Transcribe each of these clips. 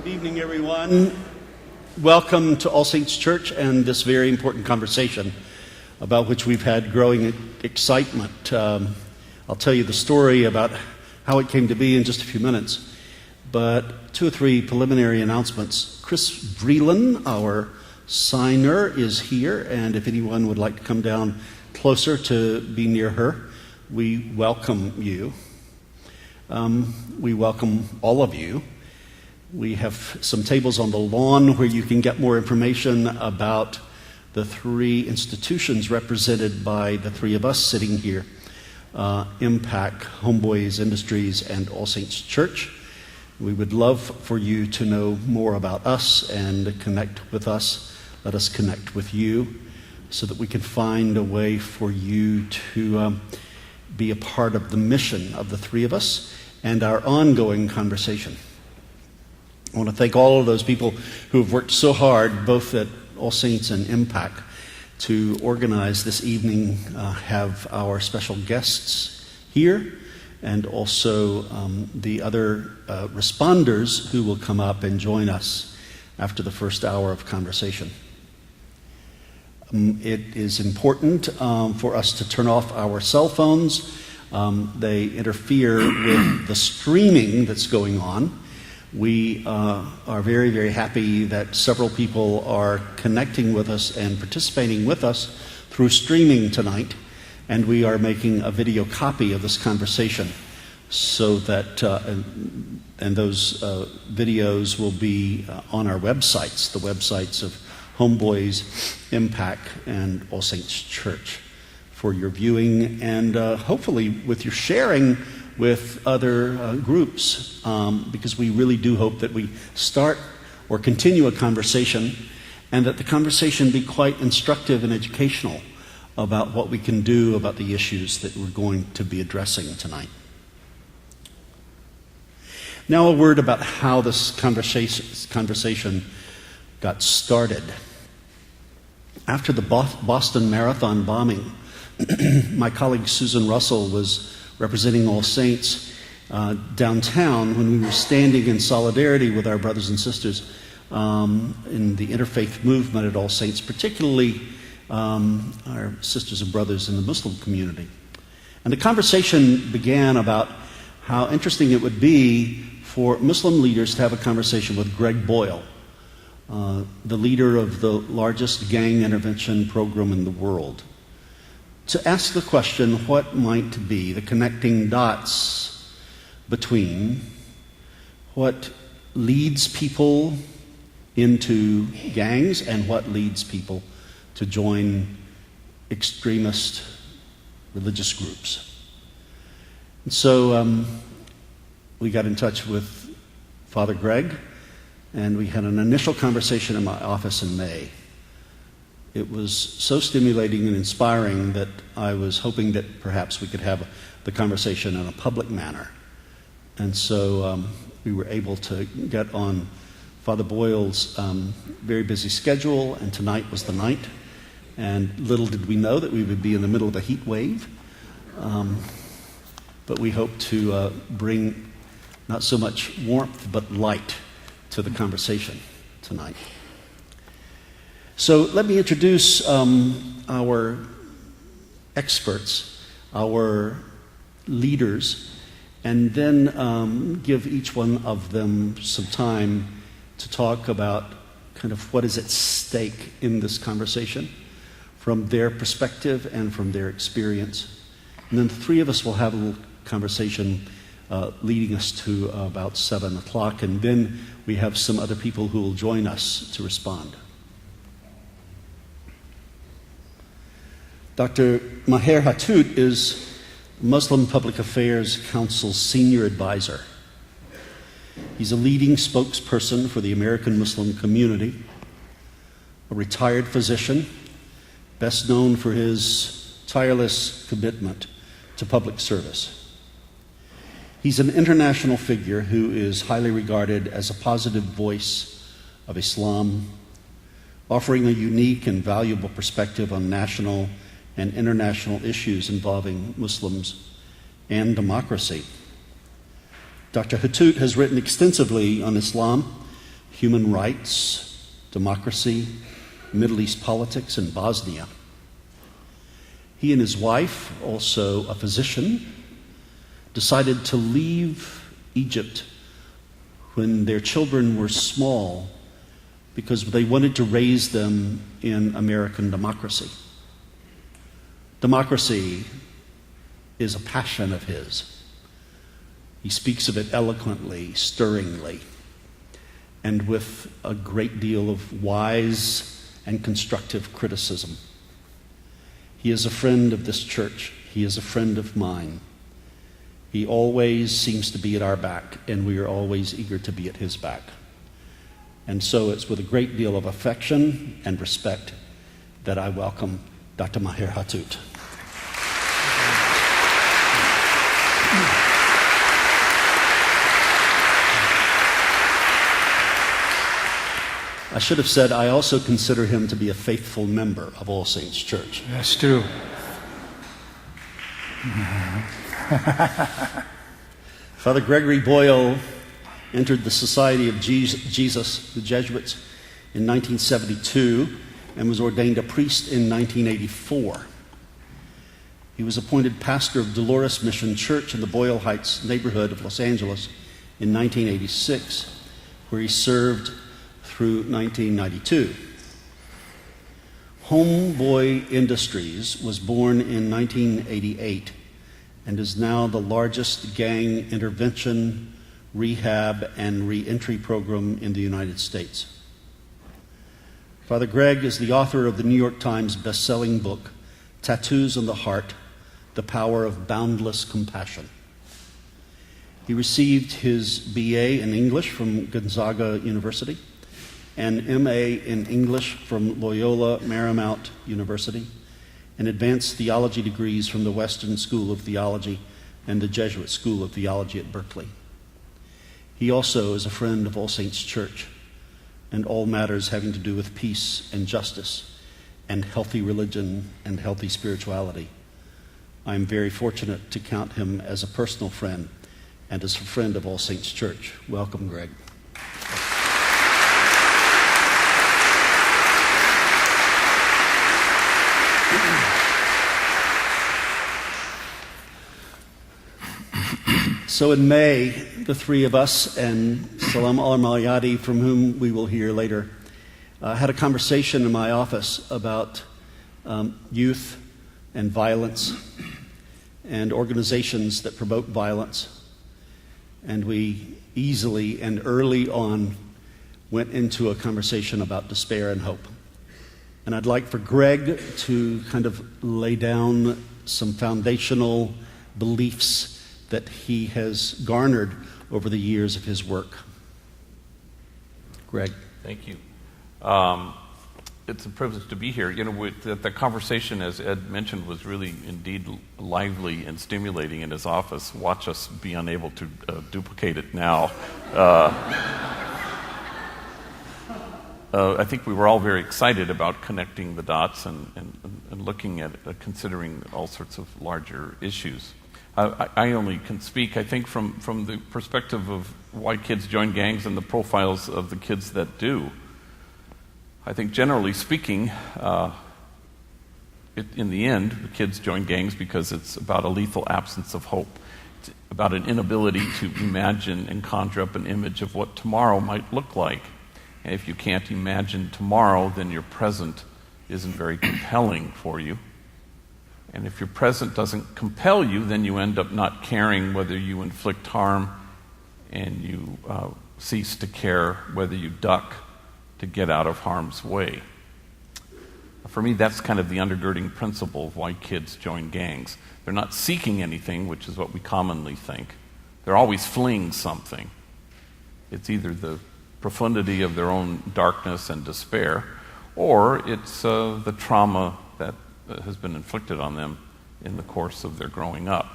Good evening, everyone. Welcome to All Saints Church and this very important conversation about which we've had growing excitement. I'll tell you the story about how it came to be in just a few minutes, but two or three preliminary announcements. Chris Vreeland, our signer, is here, and if anyone would like to come down closer to be near her, we welcome you. We welcome all of you. We have some tables on the lawn where you can get more information about the three institutions represented by the three of us sitting here, Impact, Homeboys Industries, and All Saints Church. We would love for you to know more about us and connect with us. Let us connect with you so that we can find a way for you to be a part of the mission of the three of us and our ongoing conversation. I want to thank all of those people who have worked so hard, both at All Saints and Impact, to organize this evening, have our special guests here, and also the other responders who will come up and join us after the first hour of conversation. It is important for us to turn off our cell phones. They interfere with the streaming that's going on. We are very, very happy that several people are connecting with us and participating with us through streaming tonight, and we are making a video copy of this conversation so that, and those videos will be on our websites, the websites of Homeboys, Impact, and All Saints Church for your viewing and hopefully with your sharing with other groups, because we really do hope that we start or continue a conversation and that the conversation be quite instructive and educational about what we can do about the issues that we're going to be addressing tonight. Now a word about how this conversation got started. After the Boston Marathon bombing, my colleague Susan Russell was representing All Saints downtown when we were standing in solidarity with our brothers and sisters in the Interfaith movement at All Saints, particularly our sisters and brothers in the Muslim community. And the conversation began about how interesting it would be for Muslim leaders to have a conversation with Greg Boyle, the leader of the largest gang intervention program in the world, to ask the question, what might be the connecting dots between what leads people into gangs and what leads people to join extremist religious groups. And so we got in touch with Father Greg, and we had an initial conversation in my office in May. It was so stimulating and inspiring that I was hoping that perhaps we could have the conversation in a public manner. And so we were able to get on Father Boyle's very busy schedule, and tonight was the night. And little did we know that we would be in the middle of a heat wave. But we hope to bring not so much warmth but light to the conversation tonight. So let me introduce our experts, our leaders, and then give each one of them some time to talk about kind of what is at stake in this conversation from their perspective and from their experience. And then the three of us will have a little conversation leading us to about 7 o'clock, and then we have some other people who will join us to respond. Dr. Maher Hattout is Muslim Public Affairs Council's senior advisor. He's a leading spokesperson for the American Muslim community, a retired physician, best known for his tireless commitment to public service. He's an international figure who is highly regarded as a positive voice of Islam, offering a unique and valuable perspective on national and international issues involving Muslims and democracy. Dr. Hattout has written extensively on Islam, human rights, democracy, Middle East politics, and Bosnia. He and his wife, also a physician, decided to leave Egypt when their children were small because they wanted to raise them in American democracy. Democracy is a passion of his. He speaks of it eloquently, stirringly, and with a great deal of wise and constructive criticism. He is a friend of this church. He is a friend of mine. He always seems to be at our back, and we are always eager to be at his back. And so it's with a great deal of affection and respect that I welcome Dr. Maher Hathout. I should have said I also consider him to be a faithful member of All Saints Church. That's true. Father Gregory Boyle entered the Society of Jesus, the Jesuits, in 1972 and was ordained a priest in 1984. He was appointed pastor of Dolores Mission Church in the Boyle Heights neighborhood of Los Angeles in 1986, where he served through 1992. Homeboy Industries was born in 1988 and is now the largest gang intervention, rehab, and reentry program in the United States. Father Greg is the author of the New York Times best-selling book, Tattoos on the Heart, The Power of Boundless Compassion. He received his BA in English from Gonzaga University and MA in English from Loyola Marymount University, and advanced theology degrees from the Western School of Theology and the Jesuit School of Theology at Berkeley. He also is a friend of All Saints Church and all matters having to do with peace and justice and healthy religion and healthy spirituality. I am very fortunate to count him as a personal friend and as a friend of All Saints Church. Welcome, Greg. So in May, the three of us and Salam al-Malyadi, from whom we will hear later, had a conversation in my office about youth and violence and organizations that promote violence. And we easily and early on went into a conversation about despair and hope. And I'd like for Greg to kind of lay down some foundational beliefs that he has garnered over the years of his work. Greg. Thank you. It's a privilege to be here. You know, the conversation, as Ed mentioned, was really indeed lively and stimulating in his office. Watch us be unable to duplicate it now. I think we were all very excited about connecting the dots and looking at considering all sorts of larger issues. I only can speak, I think, from the perspective of why kids join gangs and the profiles of the kids that do. I think generally speaking, in the end, the kids join gangs because it's about a lethal absence of hope. It's about an inability to imagine and conjure up an image of what tomorrow might look like. And if you can't imagine tomorrow, then your present isn't very compelling for you. And if your present doesn't compel you, then you end up not caring whether you inflict harm, and you cease to care whether you duck to get out of harm's way. For me, that's kind of the undergirding principle of why kids join gangs. They're not seeking anything, which is what we commonly think. They're always fleeing something. It's either the profundity of their own darkness and despair, or it's the trauma that has been inflicted on them in the course of their growing up.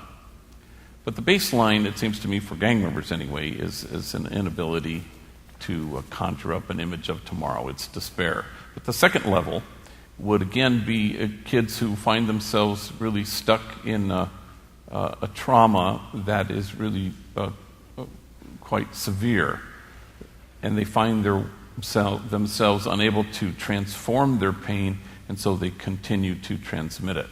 But the baseline, it seems to me, for gang members anyway, is an inability to conjure up an image of tomorrow. It's despair. But the second level would again be kids who find themselves really stuck in a trauma that is really quite severe. and they find themselves unable to transform their pain, and so they continue to transmit it.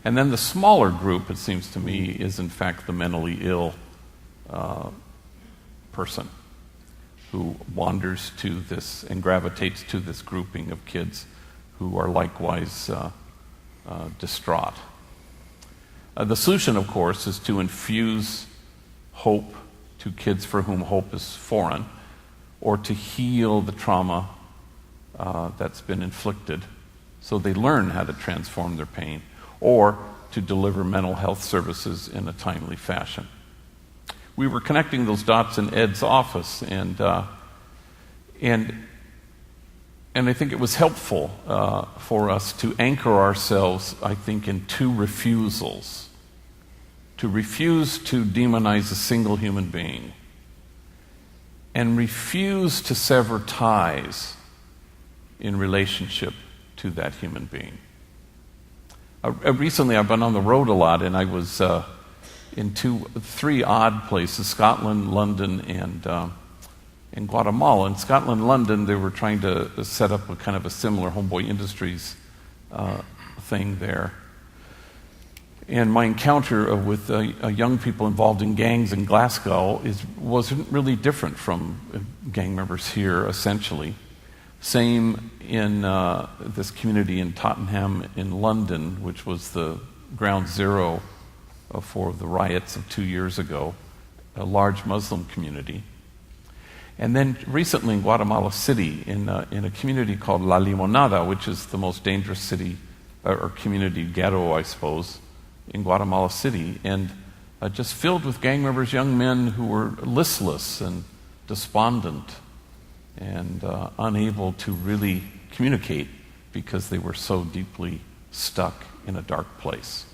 And then the smaller group, it seems to me, is in fact the mentally ill person who wanders to this and gravitates to this grouping of kids who are likewise distraught. The solution, of course, is to infuse hope to kids for whom hope is foreign, or to heal the trauma that's been inflicted so they learn how to transform their pain, or to deliver mental health services in a timely fashion. We were connecting those dots in Ed's office, and I think it was helpful for us to anchor ourselves, I think, in two refusals. To refuse to demonize a single human being, and refuse to sever ties in relationship to that human being. Recently, I've been on the road a lot, and I was in three odd places: Scotland, London, and Guatemala. In Scotland, London, they were trying to set up a kind of a similar Homeboy Industries thing there. And my encounter with young people involved in gangs in Glasgow wasn't really different from gang members here, essentially. Same in this community in Tottenham in London, which was the ground zero for the riots of 2 years ago, a large Muslim community. And then recently in Guatemala City, in a community called La Limonada, which is the most dangerous city or community ghetto, I suppose, in Guatemala City, and just filled with gang members, young men who were listless and despondent and unable to really communicate because they were so deeply stuck in a dark place.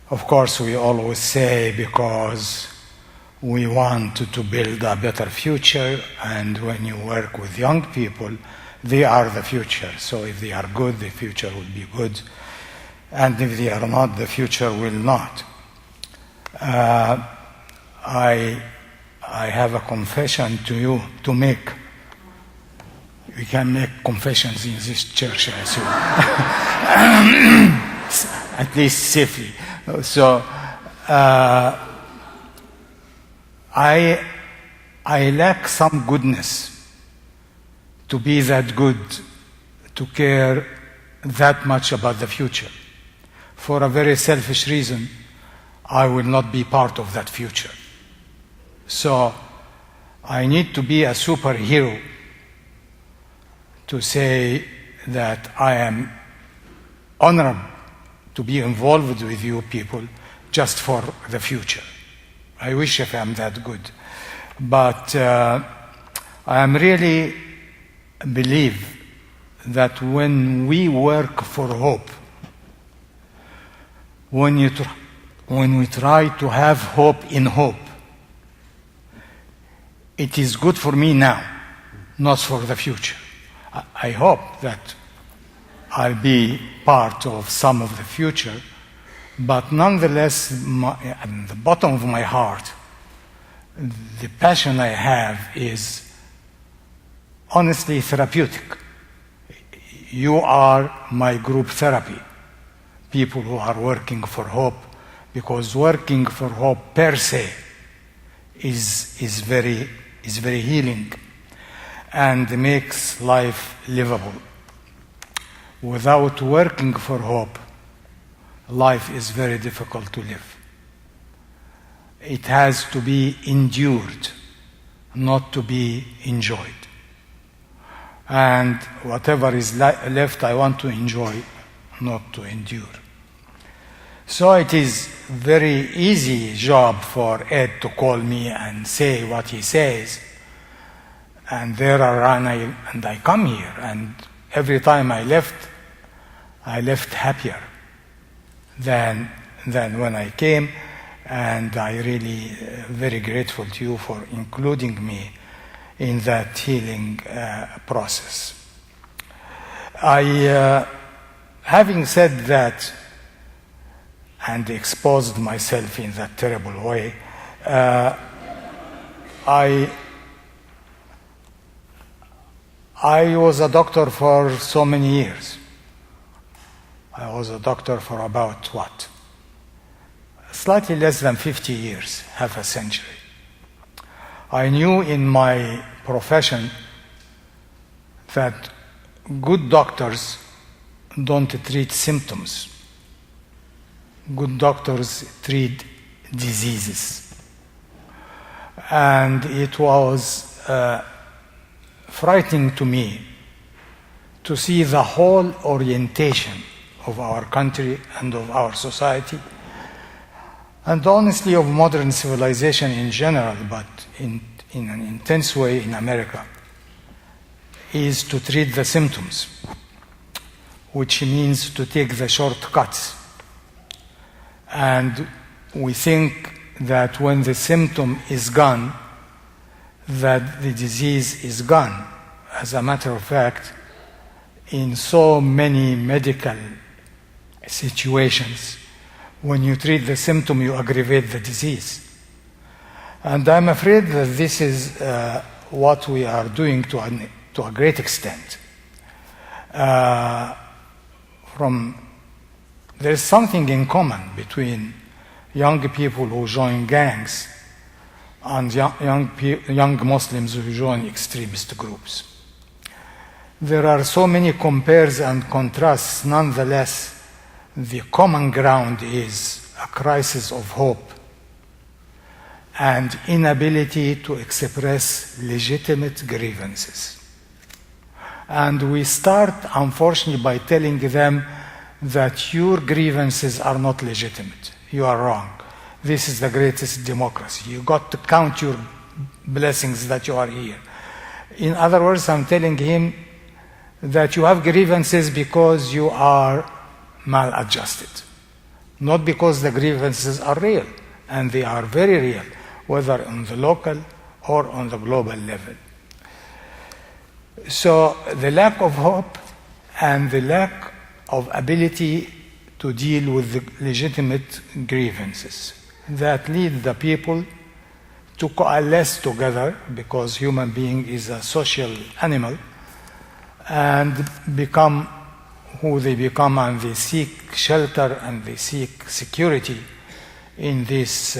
Of course, we always say because we want to build a better future, and when you work with young people, they are the future. So if they are good, the future will be good. And if they are not, the future will not. I have a confession to you to make. We can make confessions in this church, I assume. At least safely. So I lack some goodness to be that good, to care that much about the future. For a very selfish reason, I will not be part of that future. So I need to be a superhero to say that I am honored to be involved with you people just for the future. I wish if I'm that good. But I am really believe that when we work for hope, when we try to have hope in hope, it is good for me now, not for the future. I hope that I'll be part of some of the future, but nonetheless, at the bottom of my heart, the passion I have is honestly therapeutic. You are my group therapy, people who are working for hope, because working for hope per se is very healing and makes life livable. Without working for hope, life is very difficult to live. It has to be endured, not to be enjoyed. And whatever is left, I want to enjoy, not to endure. So it is very easy job for Ed to call me and say what he says, and I come here, and every time I left happier than when I came, and I really very grateful to you for including me in that healing process. Having said that, and exposed myself in that I was a doctor for so many years. I was a doctor for about what? Slightly less than 50 years, half a century. I knew in my profession that good doctors don't treat symptoms. Good doctors treat diseases. And it was frightening to me to see the whole orientation of our country and of our society, and honestly of modern civilization in general, but in an intense way in America, is to treat the symptoms, which means to take the shortcuts. And we think that when the symptom is gone, that the disease is gone. As a matter of fact, in so many medical situations, when you treat the symptom, you aggravate the disease. And I'm afraid that this is what we are doing to a great extent. There's something in common between young people who join gangs and young Muslims who join extremist groups. There are so many compares and contrasts. Nonetheless, the common ground is a crisis of hope and inability to express legitimate grievances. And we start, unfortunately, by telling them that your grievances are not legitimate. You are wrong. This is the greatest democracy. You got to count your blessings that you are here. In other words, I'm telling him that you have grievances because you are maladjusted, not because the grievances are real, and they are very real, whether on the local or on the global level. So the lack of hope and the lack of ability to deal with the legitimate grievances that lead the people to coalesce together, because human being is a social animal, and become who they become, and they seek shelter and they seek security in these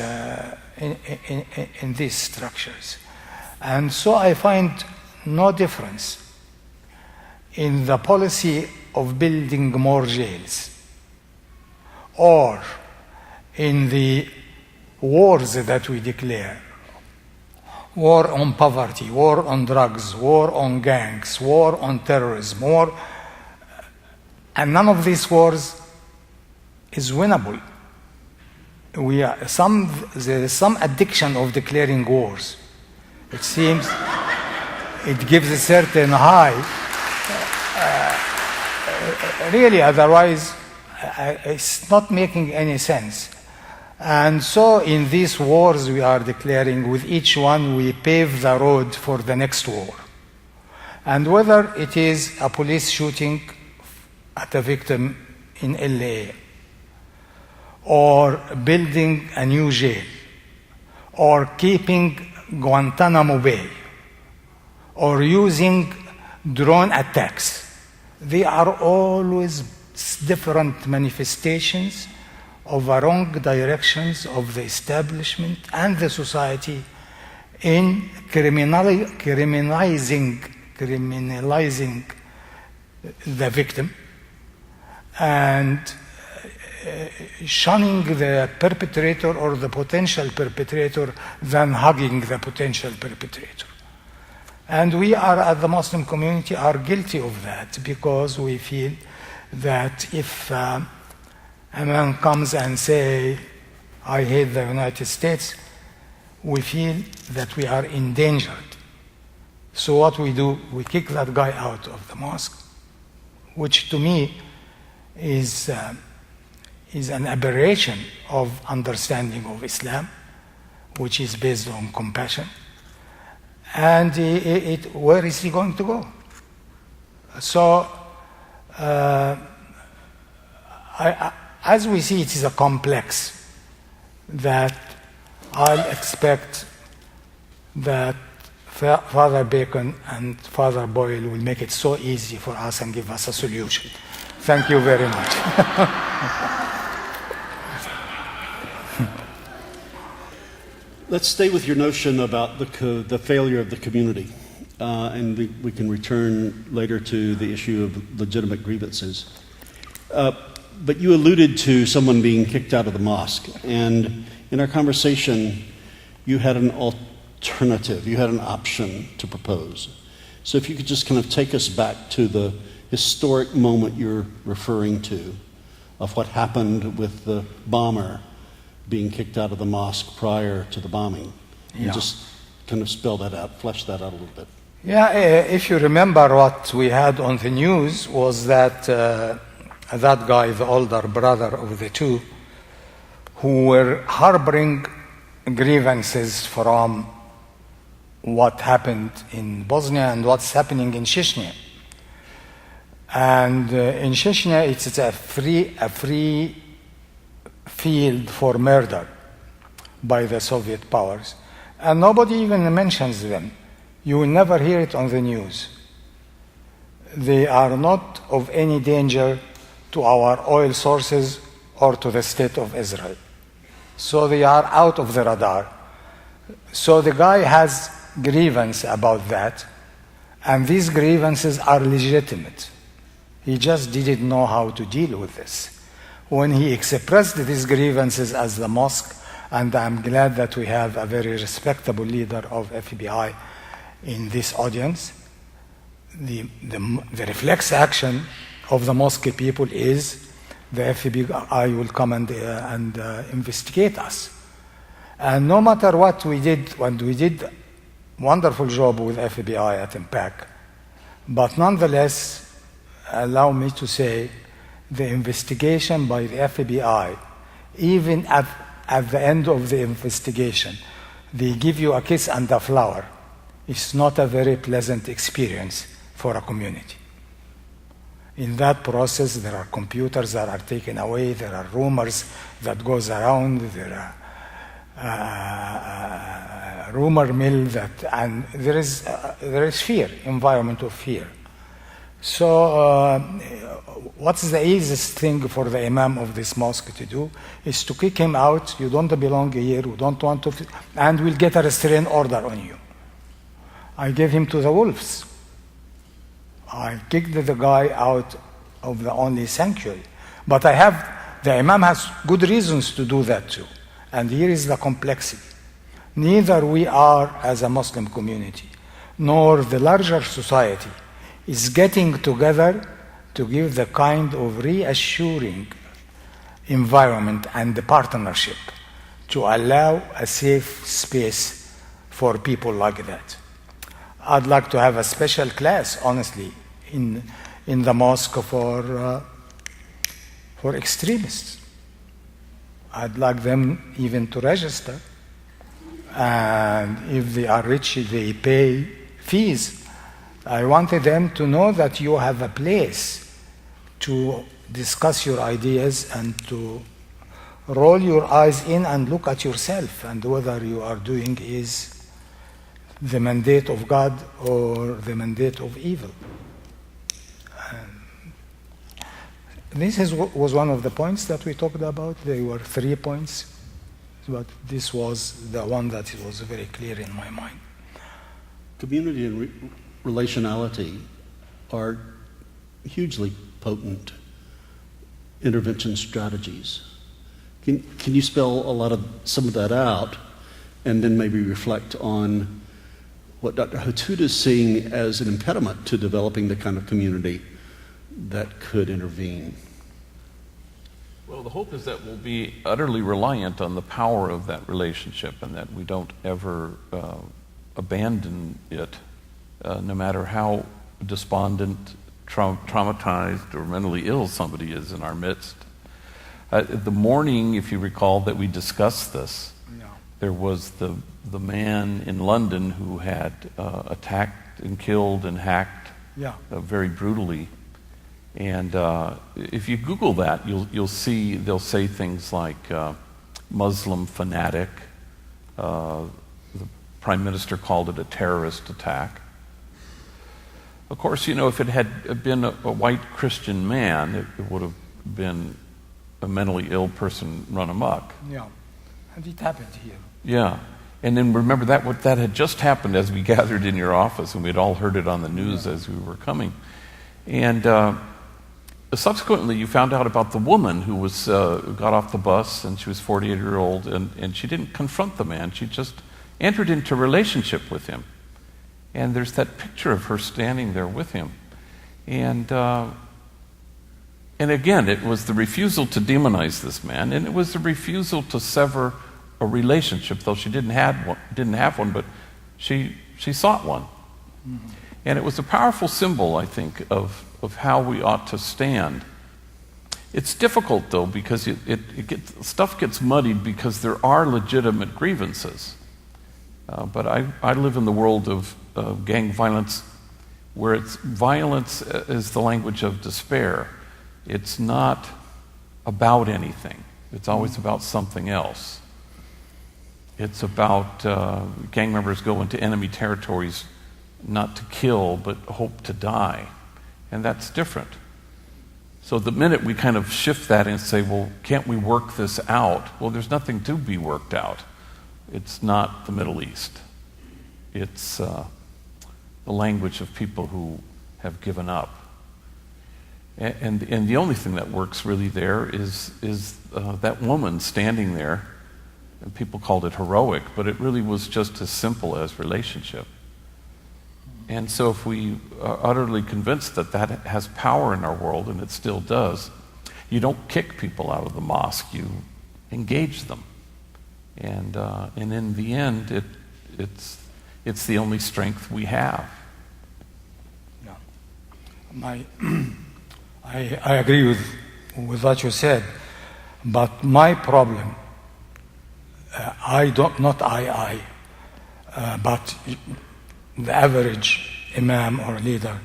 structures. And so I find no difference in the policy of building more jails or in the wars that we declare. War on poverty, war on drugs, war on gangs, war on terrorism, and none of these wars is winnable. There is some addiction of declaring wars. It seems it gives a certain high. Really, otherwise, it's not making any sense. And so in these wars we are declaring, with each one we pave the road for the next war. And whether it is a police shooting at a victim in LA, or building a new jail, or keeping Guantanamo Bay, or using drone attacks, they are always different manifestations of a wrong directions of the establishment and the society in criminalizing the victim and shunning the perpetrator or the potential perpetrator than hugging the potential perpetrator. And we are, at the Muslim community, are guilty of that, because we feel that if a man comes and say, I hate the United States, we feel that we are endangered. So what we do, we kick that guy out of the mosque, which to me is an aberration of understanding of Islam, which is based on compassion. And where is he going to go? So, as we see, it is a complex that I'll expect that Father Bacon and Father Boyle will make it so easy for us and give us a solution. Thank you very much. Let's stay with your notion about the failure of the community, and we can return later to the issue of legitimate grievances. But you alluded to someone being kicked out of the mosque, and in our conversation, you had an alternative, you had an option to propose. So if you could just kind of take us back to the historic moment you're referring to of what happened with the bomber being kicked out of the mosque prior to the bombing, and just kind of spell that out, flesh that out a little bit. Yeah, if you remember what we had on the news was that that guy, the older brother of the two, who were harboring grievances from what happened in Bosnia and what's happening in Chechnya. And in Chechnya, it's a free field for murder by the Soviet powers. And nobody even mentions them. You will never hear it on the news. They are not of any danger to our oil sources or to the state of Israel. So they are out of the radar. So the guy has grievance about that, and these grievances are legitimate. He just didn't know how to deal with this. When he expressed these grievances as the mosque, and I'm glad that we have a very respectable leader of FBI in this audience, the reflex action of the mosque people is the FBI will come and investigate us. And no matter what we did, when we did wonderful job with FBI at Impact, but nonetheless, allow me to say, the investigation by the FBI, even at the end of the investigation, they give you a kiss and a flower. It's not a very pleasant experience for a community. In that process, there are computers that are taken away, there are rumors that goes around, there are rumor mill and there is fear, environment of fear. So what's the easiest thing for the imam of this mosque to do is to kick him out. You don't belong here, you don't want to, and we'll get a restraining order on you. I gave him to the wolves. I kicked the guy out of the only sanctuary. But the imam has good reasons to do that too. And here is the complexity. Neither we are, as a Muslim community, nor the larger society is getting together to give the kind of reassuring environment and the partnership to allow a safe space for people like that. I'd like to have a special class, honestly, in the mosque for extremists. I'd like them even to register. And if they are rich, they pay fees. I wanted them to know that you have a place to discuss your ideas and to roll your eyes in and look at yourself and whether you are doing is the mandate of God or the mandate of evil. This was one of the points that we talked about. There were 3 points, but this was the one that was very clear in my mind. Community and relationality are hugely potent intervention strategies. Can you spell some of that out, and then maybe reflect on what Dr. Hatuda is seeing as an impediment to developing the kind of community that could intervene? Well, the hope is that we'll be utterly reliant on the power of that relationship, and that we don't ever abandon it, no matter how despondent, traumatized, or mentally ill somebody is in our midst. The morning, if you recall, that we discussed this, there was the man in London who had attacked and killed and hacked very brutally. And if you Google that, you'll see they'll say things like Muslim fanatic, the Prime Minister called it a terrorist attack. Of course, if it had been a white Christian man, it would have been a mentally ill person run amok. Yeah, and it happened here. Yeah. And then remember that had just happened as we gathered in your office, and we'd all heard it on the news as we were coming. And subsequently, you found out about the woman who got off the bus, and she was 48-year-old, and she didn't confront the man. She just entered into relationship with him. And there's that picture of her standing there with him. And again, it was the refusal to demonize this man, and it was the refusal to sever a relationship, though she didn't have one, but she sought one. Mm-hmm. And it was a powerful symbol, I think, of how we ought to stand. It's difficult, though, because stuff gets muddied because there are legitimate grievances. But I live in the world of gang violence, where violence is the language of despair. It's not about anything. It's always about something else. It's about gang members go into enemy territories not to kill, but hope to die. And that's different. So the minute we kind of shift that and say, well, can't we work this out? Well, there's nothing to be worked out. It's not the Middle East. It's the language of people who have given up. And the only thing that works really there is that woman standing there. And people called it heroic, but it really was just as simple as relationship. And so if we are utterly convinced that has power in our world, and it still does, you don't kick people out of the mosque, you engage them. And in the end, it's the only strength we have. Yeah. I agree with what you said, but my problem, but the average imam or leader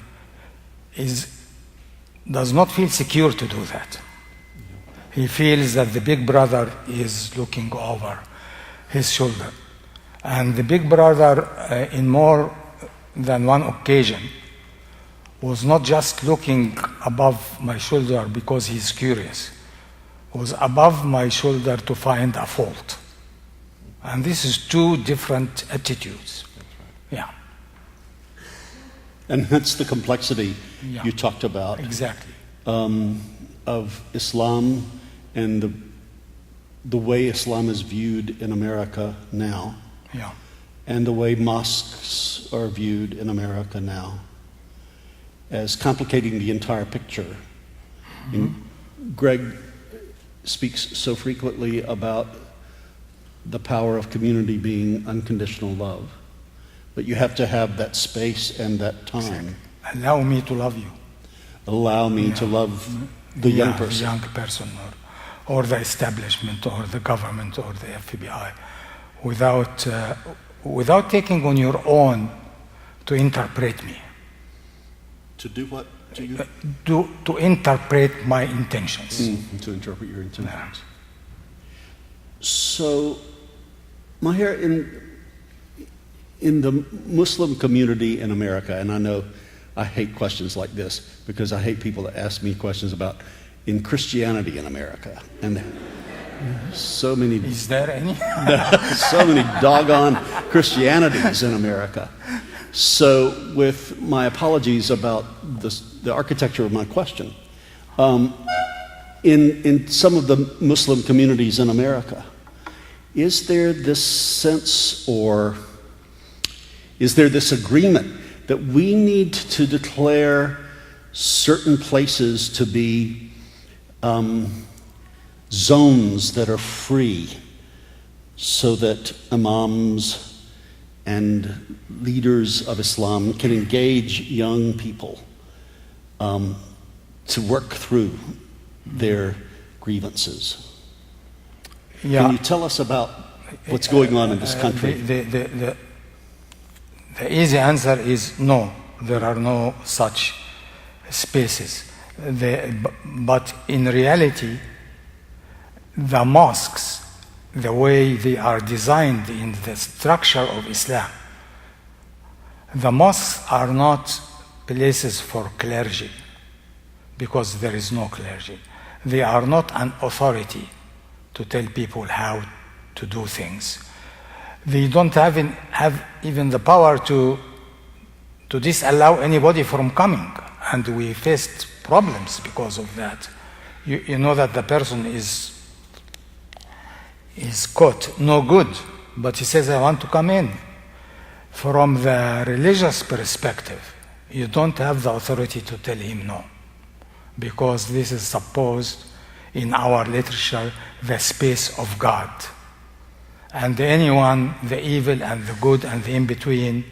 does not feel secure to do that. He feels that the big brother is looking over his shoulder. And the big brother, in more than one occasion, was not just looking above my shoulder because he's curious. Was above my shoulder to find a fault. And this is two different attitudes. Yeah. And that's the complexity you talked about. Exactly. Of Islam and the way Islam is viewed in America now. Yeah. And the way mosques are viewed in America now, as complicating the entire picture. Mm-hmm. Greg speaks so frequently about the power of community being unconditional love. But you have to have that space and that time. Allow me to love you. Allow me to love the young person. Young person or the establishment or the government or the FBI without taking on your own to interpret me. To do what? To interpret my intentions. To interpret your intentions. Yeah. So, Maher, in the Muslim community in America, and I know I hate questions like this because I hate people that ask me questions about in Christianity in America. And so many... Is there any? So many doggone Christianities in America. So, with my apologies about the architecture of my question, in some of the Muslim communities in America, is there this sense or is there this agreement that we need to declare certain places to be zones that are free so that imams and leaders of Islam can engage young people to work through their grievances? Yeah. Can you tell us about what's going on in this country? The easy answer is no. There are no such spaces. But in reality, the mosques the way they are designed in the structure of Islam. The mosques are not places for clergy, because there is no clergy. They are not an authority to tell people how to do things. They don't have even the power to disallow anybody from coming, and we faced problems because of that. You know that the person is caught, no good, but he says, I want to come in. From the religious perspective, you don't have the authority to tell him no, because this is supposed in our literature the space of God. And anyone, the evil and the good and the in-between,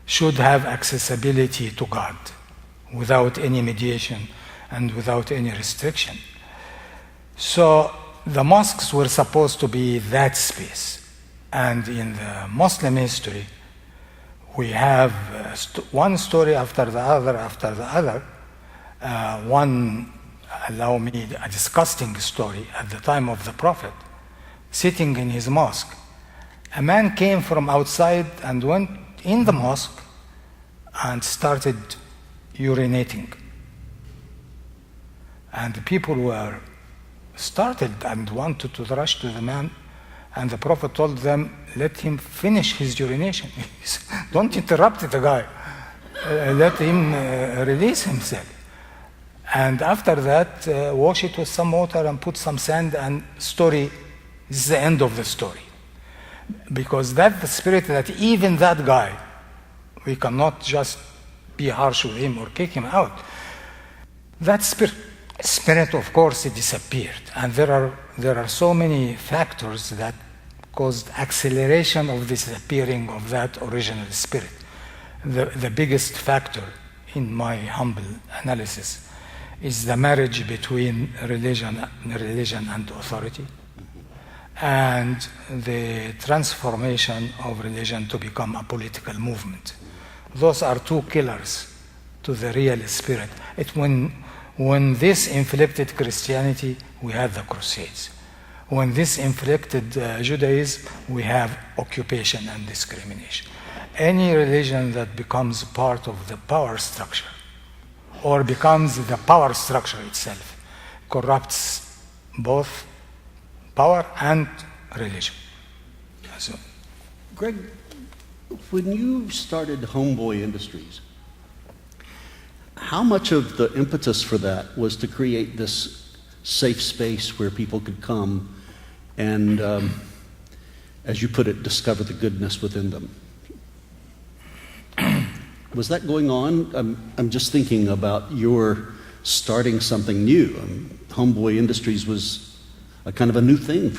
should have accessibility to God without any mediation and without any restriction. So the mosques were supposed to be that space. And in the Muslim history, we have one story after the other. One, allow me, a disgusting story. At the time of the Prophet, sitting in his mosque, a man came from outside and went in the mosque and started urinating. And the people were startled and wanted to rush to the man. And the Prophet told them, let him finish his urination. Don't interrupt the guy. Let him release himself. And after that, wash it with some water and put some sand, and this is the end of the story. Because that's the spirit that even that guy, we cannot just be harsh with him or kick him out. That spirit, of course, it disappeared. And there are so many factors that caused acceleration of this disappearing of that original spirit. The biggest factor, in my humble analysis, is the marriage between religion and authority, and the transformation of religion to become a political movement. Those are two killers to the real spirit. When this inflicted Christianity, we had the Crusades. When this inflicted Judaism, we have occupation and discrimination. Any religion that becomes part of the power structure, or becomes the power structure itself, corrupts both power and religion. So, Greg, when you started Homeboy Industries, how much of the impetus for that was to create this safe space where people could come and, as you put it, discover the goodness within them? Was that going on? I'm just thinking about your starting something new. Homeboy Industries was a kind of a new thing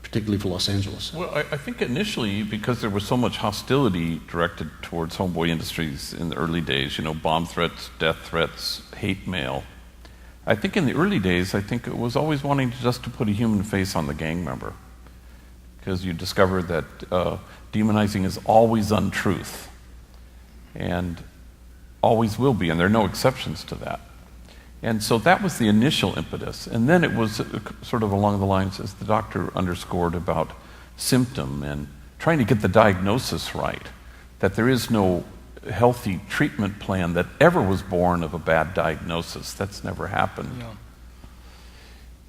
particularly for Los Angeles. Well, I think initially, because there was so much hostility directed towards Homeboy Industries in the early days, bomb threats, death threats, hate mail, I think in the early days, I think it was always wanting just to put a human face on the gang member, because you discover that demonizing is always untruth and always will be, and there are no exceptions to that. And so that was the initial impetus. And then it was sort of along the lines, as the doctor underscored, about symptom and trying to get the diagnosis right, that there is no healthy treatment plan that ever was born of a bad diagnosis. That's never happened.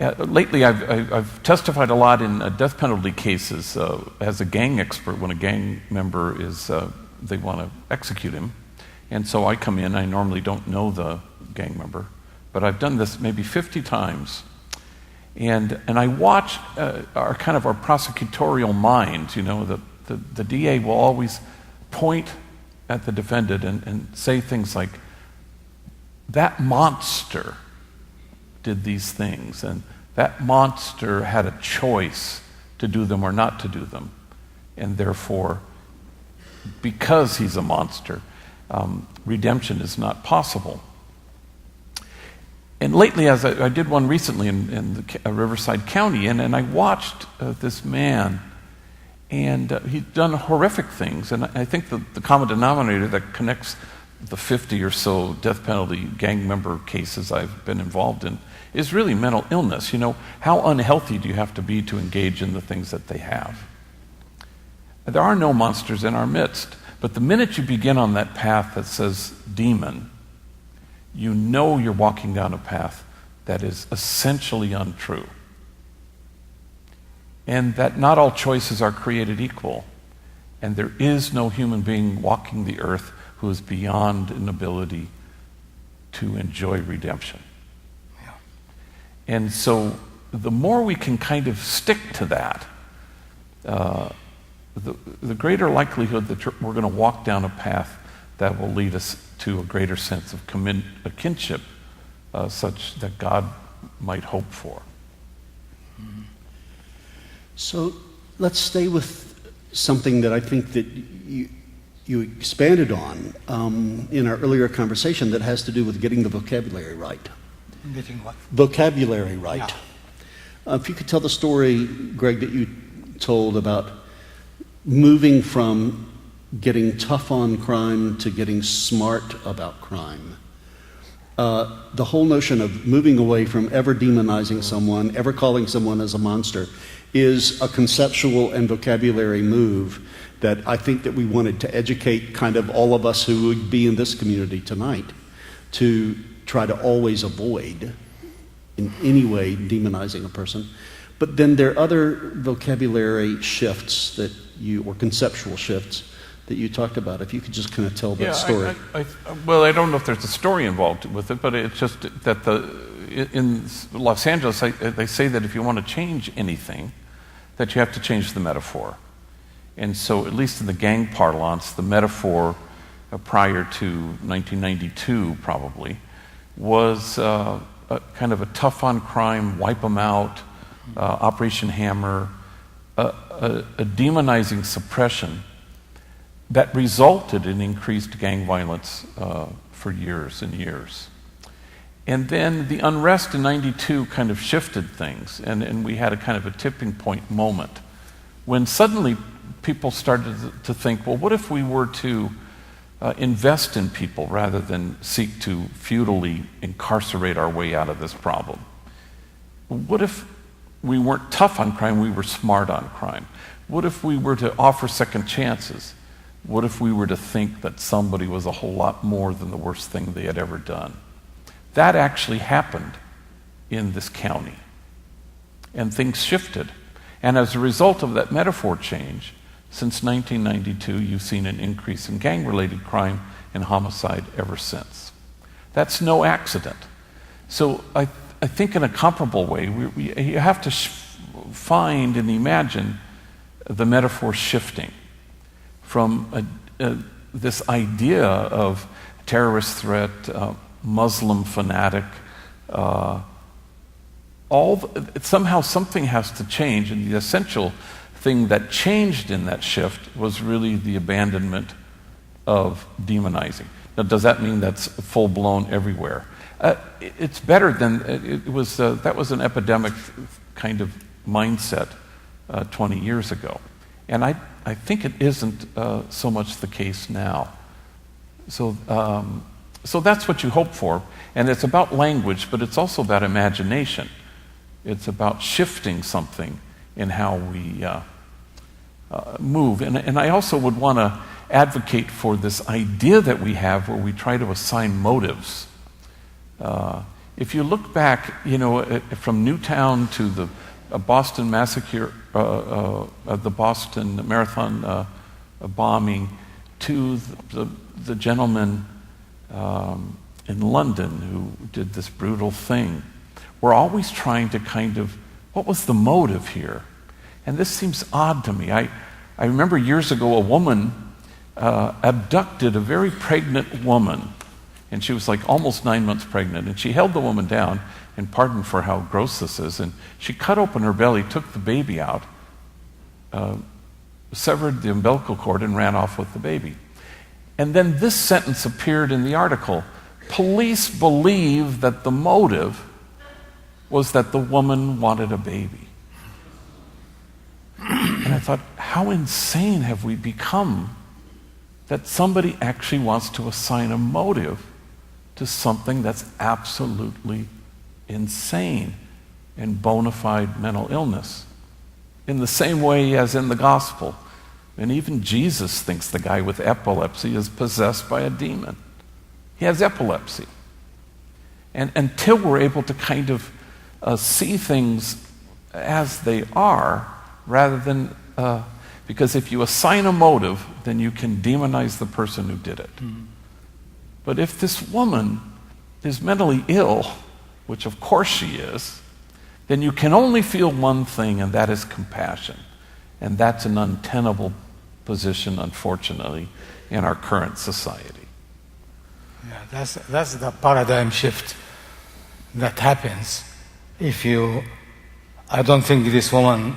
Yeah. Lately, I've testified a lot in death penalty cases as a gang expert when a gang member they want to execute him. And so I come in, I normally don't know the gang member, but I've done this maybe 50 times. And I watch our prosecutorial mind. The DA will always point at the defendant and say things like, that monster did these things, and that monster had a choice to do them or not to do them. And therefore, because he's a monster, redemption is not possible. And lately, as I did one recently in Riverside County, and I watched this man, and he'd done horrific things. And I think the common denominator that connects the 50 or so death penalty gang member cases I've been involved in is really mental illness. How unhealthy do you have to be to engage in the things that they have? There are no monsters in our midst, but the minute you begin on that path that says demon, you know you're walking down a path that is essentially untrue. And that not all choices are created equal. And there is no human being walking the earth who is beyond an ability to enjoy redemption. Yeah. And so the more we can kind of stick to that, the greater likelihood that we're going to walk down a path that will lead us to a greater sense of a kinship such that God might hope for. So let's stay with something that I think that you expanded on in our earlier conversation that has to do with getting the vocabulary right. Getting what? Vocabulary right. Yeah. If you could tell the story, Greg, that you told about moving from getting tough on crime to getting smart about crime. The whole notion of moving away from ever demonizing someone, ever calling someone as a monster, is a conceptual and vocabulary move that I think that we wanted to educate kind of all of us who would be in this community tonight to try to always avoid in any way demonizing a person. But then there are other vocabulary shifts or conceptual shifts that you talked about. If you could just kind of tell that story. Well, I don't know if there's a story involved with it, but it's just that in Los Angeles, they say that if you want to change anything, that you have to change the metaphor. And so, at least in the gang parlance, the metaphor prior to 1992 probably was kind of a tough on crime, wipe them out, Operation Hammer, a demonizing suppression that resulted in increased gang violence for years and years. And then the unrest in 92 kind of shifted things, and we had a kind of a tipping point moment when suddenly people started to think, well, what if we were to invest in people rather than seek to futilely incarcerate our way out of this problem? What if we weren't tough on crime, we were smart on crime? What if we were to offer second chances? What if we were to think that somebody was a whole lot more than the worst thing they had ever done? That actually happened in this county. And things shifted. And as a result of that metaphor change, since 1992, you've seen an increase in gang-related crime and homicide ever since. That's no accident. So I think in a comparable way, you have to find and imagine the metaphor shifting from this idea of terrorist threat, Muslim fanatic, somehow something has to change, and the essential thing that changed in that shift was really the abandonment of demonizing. Now, does that mean that's full-blown everywhere? It's better than it was. That was an epidemic kind of mindset 20 years ago, and I think it isn't so much the case now. So that's what you hope for, and it's about language, but it's also about imagination. It's about shifting something in how we move. And I also would want to advocate for this idea that we have where we try to assign motives. If you look back, from Newtown to the Boston massacre, the Boston Marathon bombing, to the gentleman in London who did this brutal thing, we're always trying to what was the motive here? And this seems odd to me. I remember years ago a woman abducted a very pregnant woman, and she was like almost 9 months pregnant, and she held the woman down, and pardon for how gross this is, and she cut open her belly, took the baby out, severed the umbilical cord, and ran off with the baby. And then this sentence appeared in the article: police believe that the motive was that the woman wanted a baby. And I thought, how insane have we become that somebody actually wants to assign a motive to something that's absolutely insane and bona fide mental illness. In the same way as in the gospel. And even Jesus thinks the guy with epilepsy is possessed by a demon. He has epilepsy. And until we're able to kind of see things as they are, rather than, because if you assign a motive, then you can demonize the person who did it. Mm-hmm. But if this woman is mentally ill, which of course she is, then you can only feel one thing, and that is compassion. And that's an untenable position, unfortunately, in our current society. Yeah, that's the paradigm shift that happens if you... I don't think this woman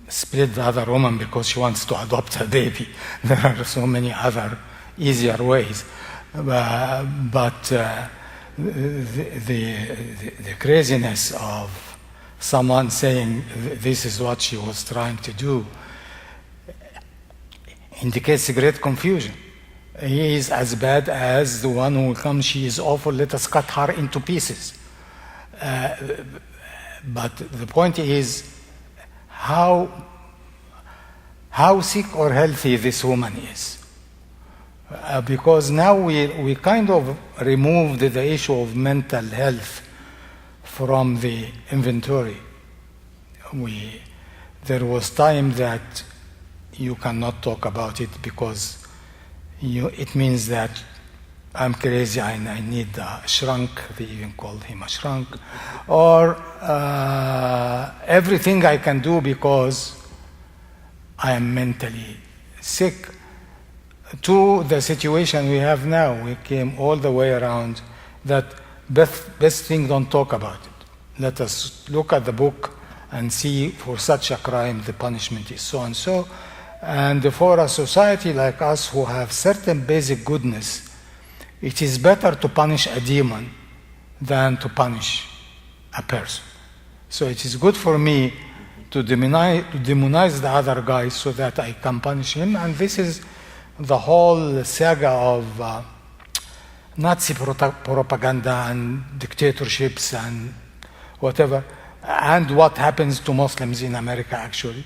split the other woman because she wants to adopt a baby. There are so many other easier ways. But the craziness of someone saying this is what she was trying to do indicates a great confusion. He is as bad as the one who will come, she is awful, let us cut her into pieces. But the point is how sick or healthy this woman is. Because now we kind of removed the issue of mental health from the inventory. There was time that you cannot talk about it because it means that I'm crazy and I need a shrunk. They even called him a shrunk. Or everything I can do because I am mentally sick. To the situation we have now, we came all the way around that best thing, don't talk about it. Let us look at the book and see for such a crime the punishment is so and so. And for a society like us who have certain basic goodness, it is better to punish a demon than to punish a person. So it is good for me to demonize the other guy so that I can punish him. And this is the whole saga of Nazi propaganda and dictatorships and whatever, and what happens to Muslims in America actually.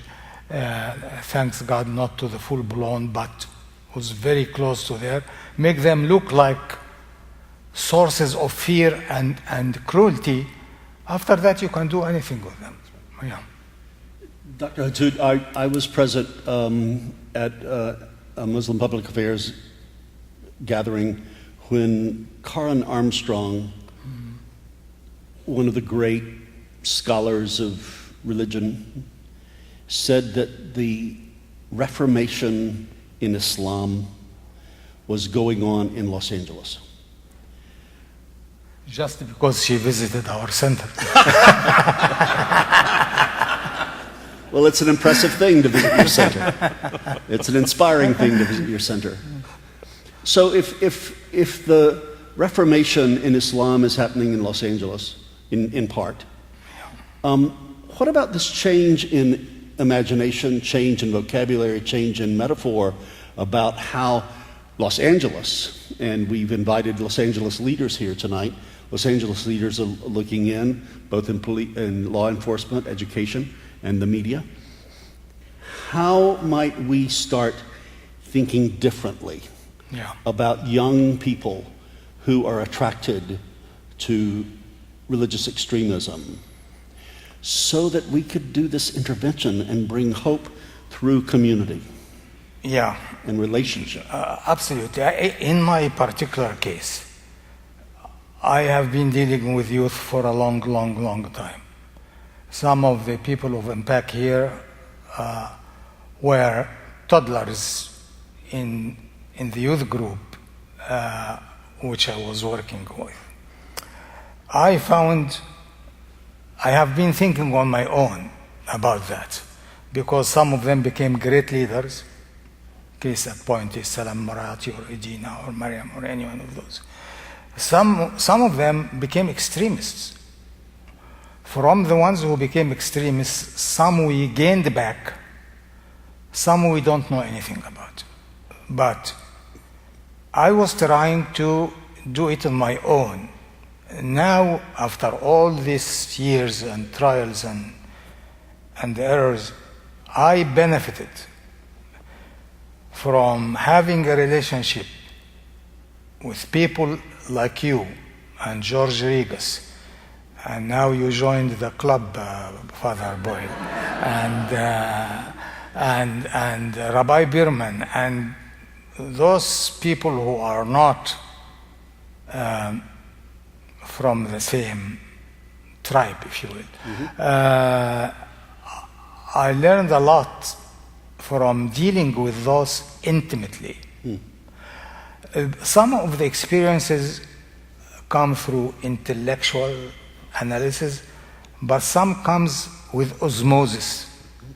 Thanks God, not to the full-blown, but was very close to there. Make them look like sources of fear and cruelty. After that, you can do anything with them. Yeah. Dr. Hatoud, I was present at a Muslim Public Affairs gathering when Karen Armstrong, one of the great scholars of religion, said that the Reformation in Islam was going on in Los Angeles. Just because she visited our center. Well, it's an impressive thing to visit your center. It's an inspiring thing to visit your center. So if the Reformation in Islam is happening in Los Angeles, in part, what about this change in imagination, change in vocabulary, change in metaphor about how Los Angeles, and we've invited Los Angeles leaders here tonight. Los Angeles leaders are looking in, both in law enforcement, education, and the media. How might we start thinking differently about young people who are attracted to religious extremism, so that we could do this intervention and bring hope through community and relationship? Absolutely. In my particular case, I have been dealing with youth for a long time. Some of the people of impact here were toddlers in the youth group which I was working with. I have been thinking on my own about that, because some of them became great leaders. Case at point is Salam Marati or Edina or Mariam or any one of those. Some of them became extremists. From the ones who became extremists, some we gained back, some we don't know anything about. But I was trying to do it on my own. Now, after all these years and trials and errors, I benefited from having a relationship with people like you and George Regas, and now you joined the club, Father Boyle, and Rabbi Bierman, and those people who are not from the same tribe, if you will. I learned a lot from dealing with those intimately. Some of the experiences come through intellectual analysis, but some comes with osmosis.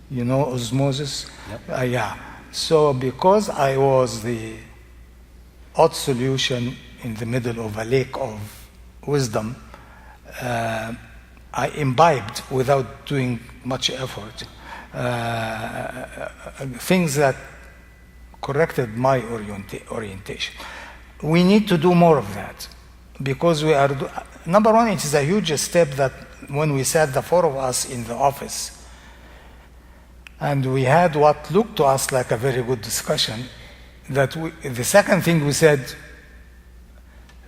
You know osmosis? Yep. Yeah. So because I was the odd solution in the middle of a lake of wisdom, I imbibed without doing much effort things that corrected my orientation. We need to do more of that because we are, number one, it is a huge step that when we sat, the four of us in the office, and we had what looked to us like a very good discussion, that the second thing we said,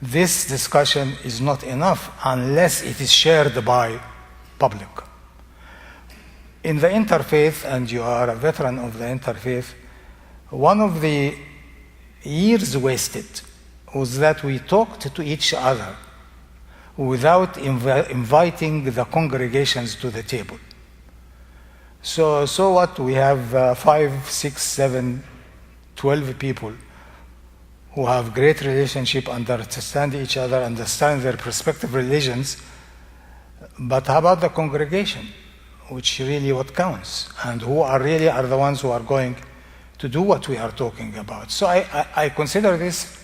this discussion is not enough unless it is shared by public. In the Interfaith, and you are a veteran of the Interfaith, one of the years wasted was that we talked to each other without inviting the congregations to the table. So what? We have 5, 6, 7, 12 people who have great relationship, understand each other, understand their respective religions, but how about the congregation, which really what counts, and who are the ones who are going to do what we are talking about. So I consider this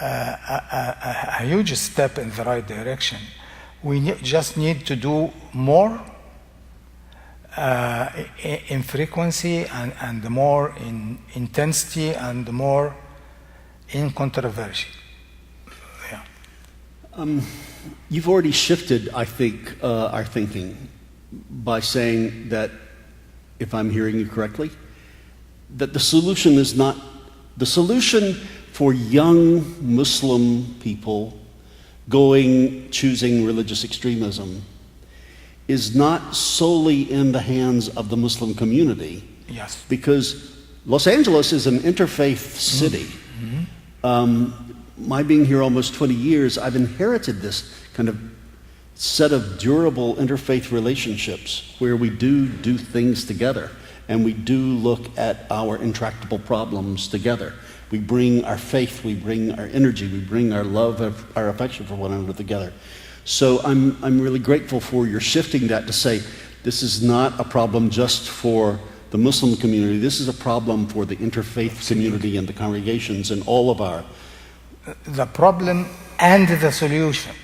a huge step in the right direction. We just need to do more in frequency and more in intensity and more in controversy. Yeah. You've already shifted, I think, our thinking by saying that, if I'm hearing you correctly, that the solution for young Muslim people choosing religious extremism is not solely in the hands of the Muslim community. Yes. Because Los Angeles is an interfaith city. My being here almost 20 years, I've inherited this kind of set of durable interfaith relationships where we do things together and we do look at our intractable problems together. We bring our faith, we bring our energy, we bring our love, our affection for one another together. So I'm really grateful for your shifting that to say this is not a problem just for the Muslim community, this is a problem for the interfaith community and the congregations and all of our... The problem and the solution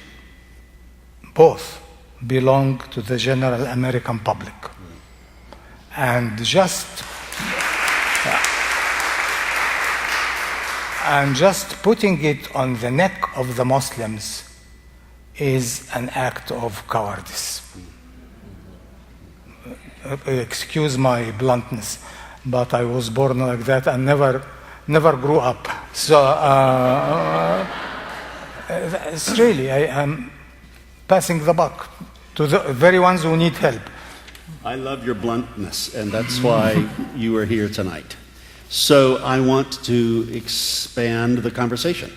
both belong to the general American public. And just putting it on the neck of the Muslims is an act of cowardice. Excuse my bluntness, but I was born like that and never grew up. So it's really, I am passing the buck to the very ones who need help. I love your bluntness, and that's why you are here tonight. So I want to expand the conversation.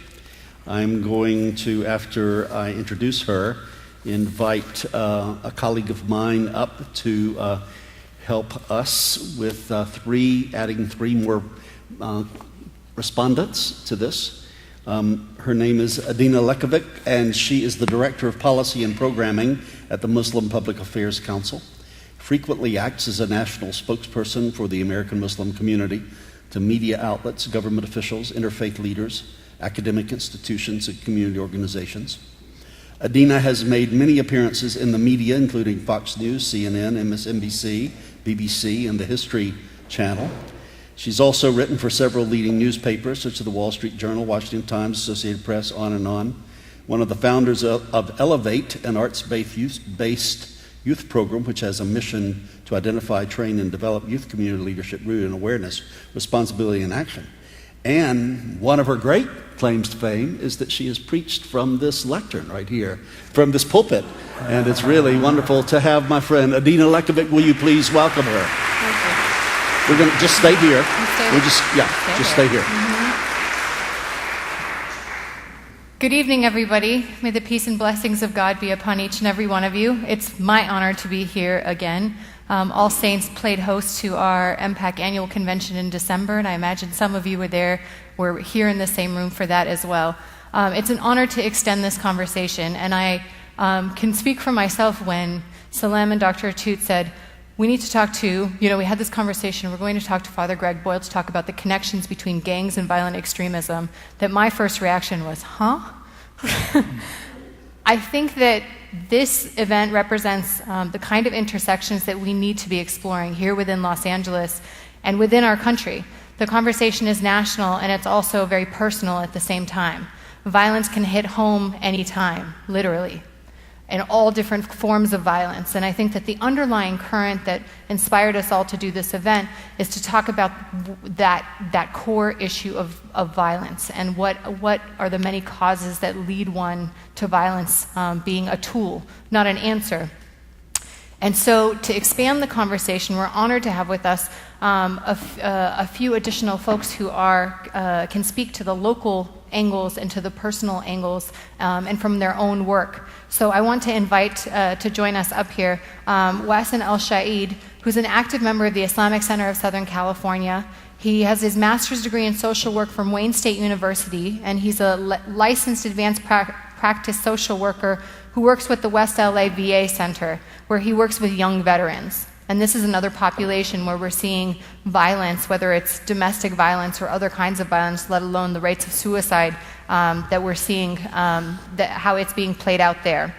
I'm going to, after I introduce her, invite a colleague of mine up to help us with adding three more respondents to this. Her name is Adina Lekovic, and she is the Director of Policy and Programming at the Muslim Public Affairs Council. Frequently acts as a national spokesperson for the American Muslim community to media outlets, government officials, interfaith leaders, academic institutions, and community organizations. Adina has made many appearances in the media, including Fox News, CNN, MSNBC, BBC, and the History Channel. She's also written for several leading newspapers, such as the Wall Street Journal, Washington Times, Associated Press, on and on. One of the founders of Elevate, an arts-based youth program which has a mission to identify, train, and develop youth community leadership rooted in awareness, responsibility, and action. And one of her great claims to fame is that she has preached from this lectern right here, from this pulpit. And it's really wonderful to have my friend Adina Lekovic. Will you please welcome her? Thank you. We're going to just stay here. Stay here. Good evening, everybody. May the peace and blessings of God be upon each and every one of you. It's my honor to be here again. All Saints played host to our MPAC annual convention in December, and I imagine some of you were here in the same room for that as well. It's an honor to extend this conversation, and I can speak for myself when Salem and Dr. Atut said, we need to talk to, we had this conversation, we're going to talk to Father Greg Boyle to talk about the connections between gangs and violent extremism, that my first reaction was, huh? I think that this event represents the kind of intersections that we need to be exploring here within Los Angeles and within our country. The conversation is national and it's also very personal at the same time. Violence can hit home anytime, literally, and all different forms of violence. And I think that the underlying current that inspired us all to do this event is to talk about that core issue of violence and what are the many causes that lead one to violence being a tool, not an answer. And so to expand the conversation, we're honored to have with us a few additional folks who can speak to the local angles and to the personal angles and from their own work. So I want to invite to join us up here Wassim El-Shaid, who's an active member of the Islamic Center of Southern California. He has his master's degree in social work from Wayne State University, and he's a licensed advanced practice social worker who works with the West LA VA Center, where he works with young veterans. And this is another population where we're seeing violence, whether it's domestic violence or other kinds of violence, let alone the rates of suicide that we're seeing, how it's being played out there.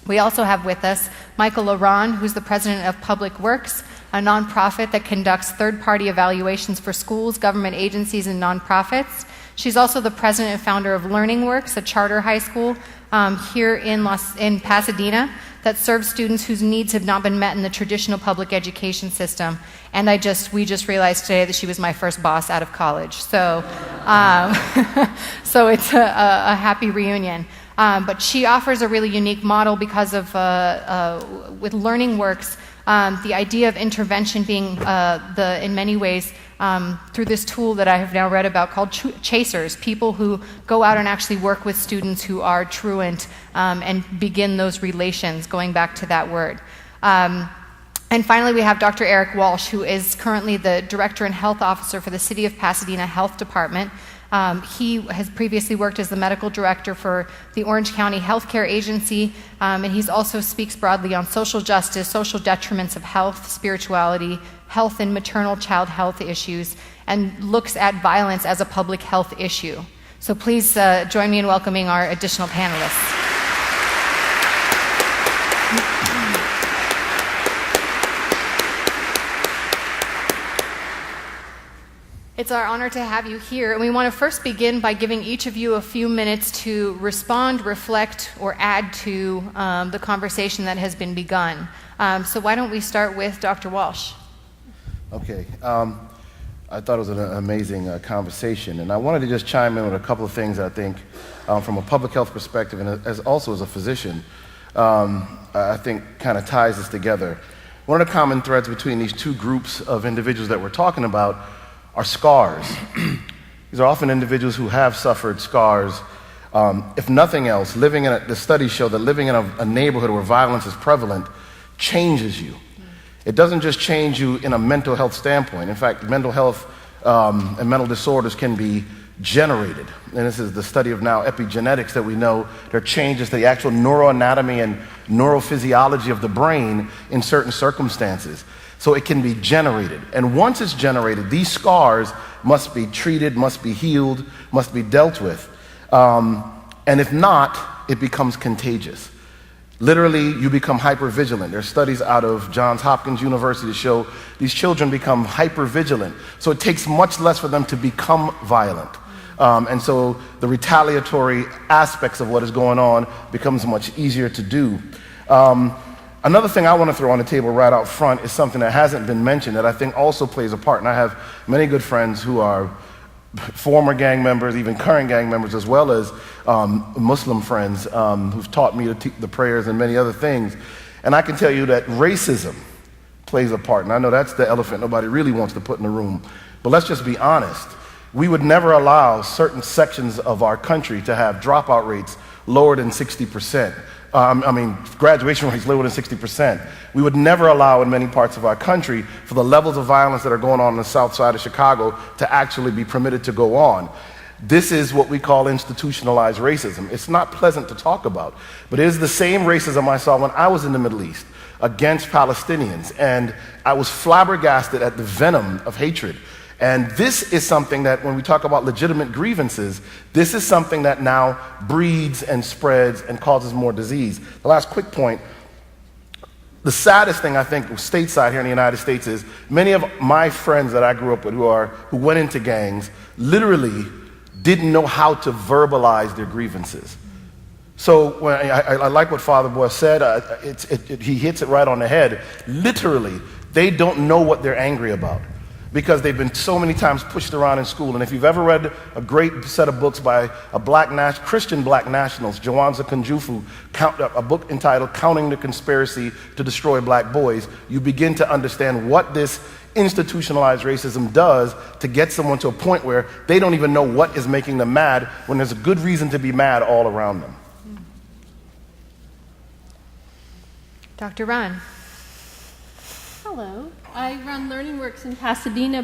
We also have with us Michael Laron, who's the president of Public Works, a nonprofit that conducts third-party evaluations for schools, government agencies, and nonprofits. She's also the president and founder of Learning Works, a charter high school here in Pasadena that serves students whose needs have not been met in the traditional public education system. And we just realized today that she was my first boss out of college. So, so it's a happy reunion. But she offers a really unique model because of, with Learning Works, the idea of intervention being in many ways, through this tool that I have now read about called chasers, people who go out and actually work with students who are truant and begin those relations, going back to that word. And finally, we have Dr. Eric Walsh, who is currently the Director and Health Officer for the City of Pasadena Health Department. He has previously worked as the medical director for the Orange County Healthcare Agency, and he also speaks broadly on social justice, social detriments of health, spirituality, health and maternal child health issues, and looks at violence as a public health issue. So please join me in welcoming our additional panelists. It's our honor to have you here, and we want to first begin by giving each of you a few minutes to respond, reflect, or add to the conversation that has been begun. So why don't we start with Dr. Walsh? Okay. I thought it was an amazing conversation, and I wanted to just chime in with a couple of things I think from a public health perspective and also as a physician, I think kind of ties this together. One of the common threads between these two groups of individuals that we're talking about are scars. These are often individuals who have suffered scars. If nothing else, the studies show that living in a neighborhood where violence is prevalent changes you. It doesn't just change you in a mental health standpoint. In fact, mental health and mental disorders can be generated. And this is the study of now epigenetics that we know there are changes to the actual neuroanatomy and neurophysiology of the brain in certain circumstances. So it can be generated. And once it's generated, these scars must be treated, must be healed, must be dealt with. And if not, it becomes contagious. Literally, you become hypervigilant. There's studies out of Johns Hopkins University that show these children become hypervigilant. So it takes much less for them to become violent. And so the retaliatory aspects of what is going on becomes much easier to do. Another thing I want to throw on the table right out front is something that hasn't been mentioned that I think also plays a part. And I have many good friends who are former gang members, even current gang members, as well as Muslim friends who've taught me the prayers and many other things. And I can tell you that racism plays a part. And I know that's the elephant nobody really wants to put in the room. But let's just be honest. We would never allow certain sections of our country to have dropout rates lower than 60%. Graduation rates lower than 60%. We would never allow in many parts of our country for the levels of violence that are going on the south side of Chicago to actually be permitted to go on. This is what we call institutionalized racism. It's not pleasant to talk about, but it is the same racism I saw when I was in the Middle East against Palestinians, and I was flabbergasted at the venom of hatred. And this is something that, when we talk about legitimate grievances, this is something that now breeds and spreads and causes more disease. The last quick point, the saddest thing I think stateside here in the United States is many of my friends that I grew up with who went into gangs literally didn't know how to verbalize their grievances. So when I like what Father Boyle said, he hits it right on the head. Literally, they don't know what they're angry about, because they've been so many times pushed around in school. And if you've ever read a great set of books by a Christian black nationalist, Jawanza Kunjufu, a book entitled Counting the Conspiracy to Destroy Black Boys, you begin to understand what this institutionalized racism does to get someone to a point where they don't even know what is making them mad when there's a good reason to be mad all around them. Dr. Ron. Hello. I run Learning Works in Pasadena,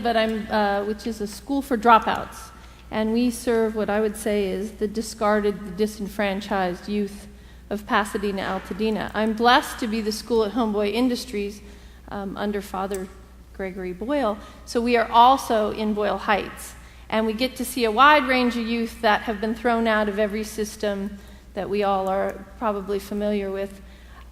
which is a school for dropouts. And we serve what I would say is the discarded, the disenfranchised youth of Pasadena, Altadena. I'm blessed to be the school at Homeboy Industries under Father Gregory Boyle. So we are also in Boyle Heights. And we get to see a wide range of youth that have been thrown out of every system that we all are probably familiar with.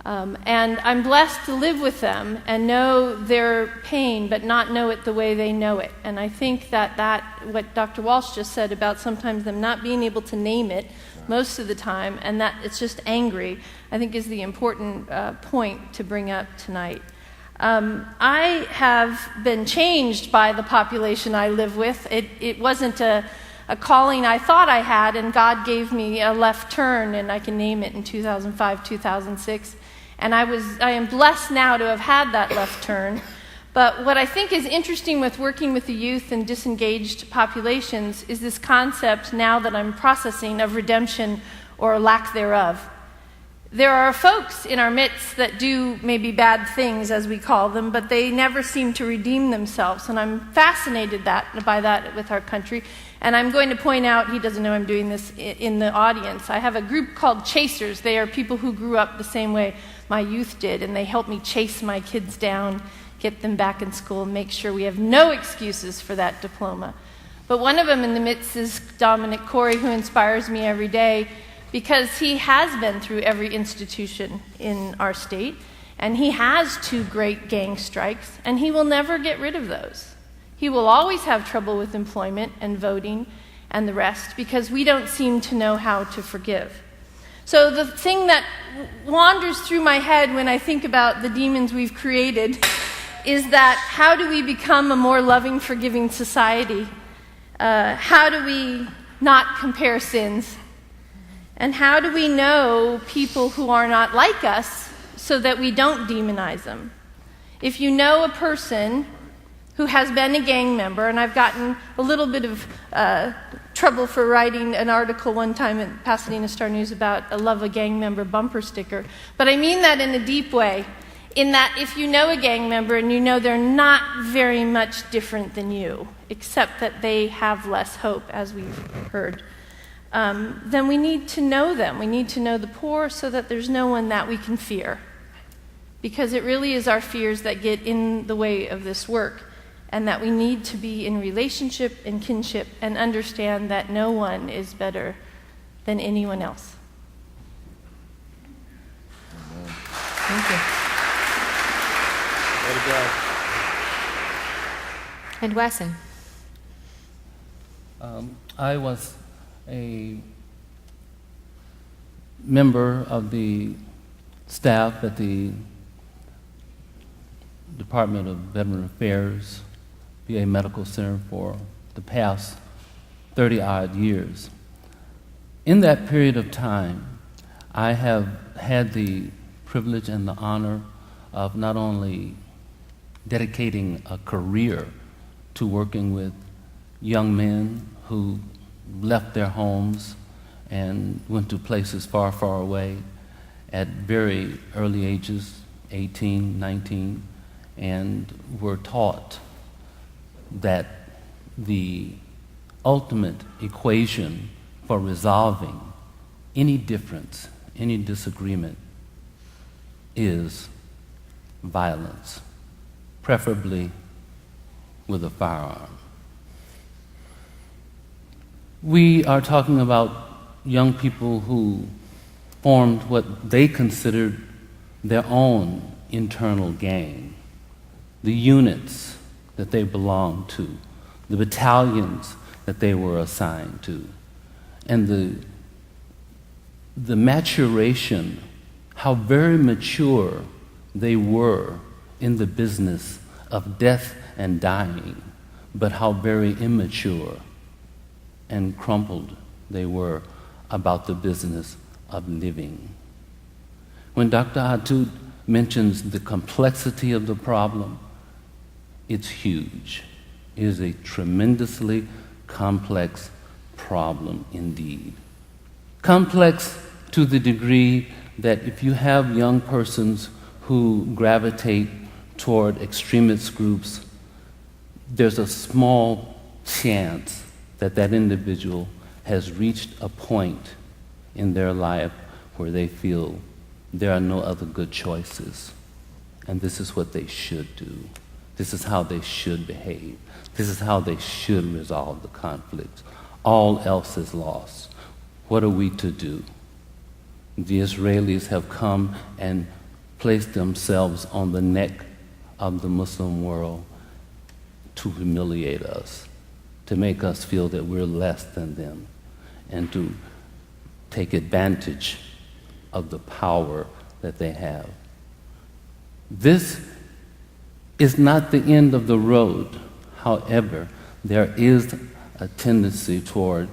And I'm blessed to live with them and know their pain, but not know it the way they know it. And I think that what Dr. Walsh just said about sometimes them not being able to name it most of the time, and that it's just angry, I think is the important point to bring up tonight. I have been changed by the population I live with. It wasn't a calling I thought I had, and God gave me a left turn, and I can name it in 2005, 2006. And I am blessed now to have had that left turn. But what I think is interesting with working with the youth and disengaged populations is this concept now that I'm processing of redemption or lack thereof. There are folks in our midst that do maybe bad things, as we call them, but they never seem to redeem themselves. And I'm fascinated by that with our country. And I'm going to point out, he doesn't know I'm doing this in the audience, I have a group called Chasers. They are people who grew up the same way my youth did, and they help me chase my kids down, get them back in school, and make sure we have no excuses for that diploma. But one of them in the midst is Dominic Corey, who inspires me every day because he has been through every institution in our state, and he has 2 great gang strikes, and he will never get rid of those. He will always have trouble with employment and voting and the rest because we don't seem to know how to forgive. So the thing that wanders through my head when I think about the demons we've created is that how do we become a more loving, forgiving society? How do we not compare sins? And how do we know people who are not like us so that we don't demonize them? If you know a person who has been a gang member, and I've gotten a little bit of trouble for writing an article one time in Pasadena Star News about a Love a Gang Member bumper sticker, but I mean that in a deep way, in that if you know a gang member and you know they're not very much different than you, except that they have less hope, as we've heard, then we need to know them. We need to know the poor so that there's no one that we can fear, because it really is our fears that get in the way of this work. And that we need to be in relationship and kinship and understand that no one is better than anyone else. Thank you. Way to go. And Wesson. I was a member of the staff at the Department of Veteran Affairs, VA Medical Center, for the past 30-odd years. In that period of time, I have had the privilege and the honor of not only dedicating a career to working with young men who left their homes and went to places far, far away at very early ages, 18, 19, and were taught that the ultimate equation for resolving any difference, any disagreement, is violence, preferably with a firearm. We are talking about young people who formed what they considered their own internal gang, the units that they belonged to, the battalions that they were assigned to, and the maturation, how very mature they were in the business of death and dying, but how very immature and crumpled they were about the business of living. When Dr. Atud mentions the complexity of the problem, it's huge. It is a tremendously complex problem indeed. Complex to the degree that if you have young persons who gravitate toward extremist groups, there's a small chance that that individual has reached a point in their life where they feel there are no other good choices, and this is what they should do. This is how they should behave. This is how they should resolve the conflicts. All else is lost. What are we to do? The Israelis have come and placed themselves on the neck of the Muslim world to humiliate us, to make us feel that we're less than them, and to take advantage of the power that they have. This is not the end of the road. However, there is a tendency toward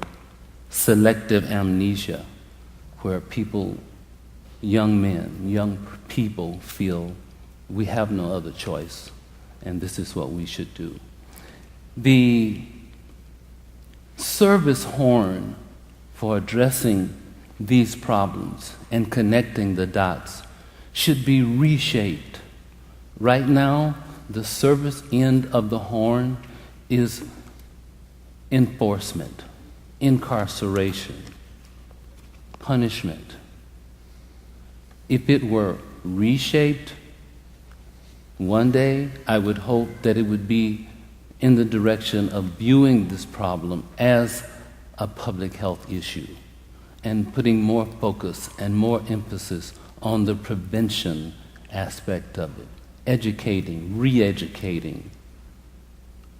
selective amnesia, where people, young men, young people feel we have no other choice, and this is what we should do. The service horn for addressing these problems and connecting the dots should be reshaped. Right now, the service end of the horn is enforcement, incarceration, punishment. If it were reshaped, one day I would hope that it would be in the direction of viewing this problem as a public health issue and putting more focus and more emphasis on the prevention aspect of it, educating, re-educating,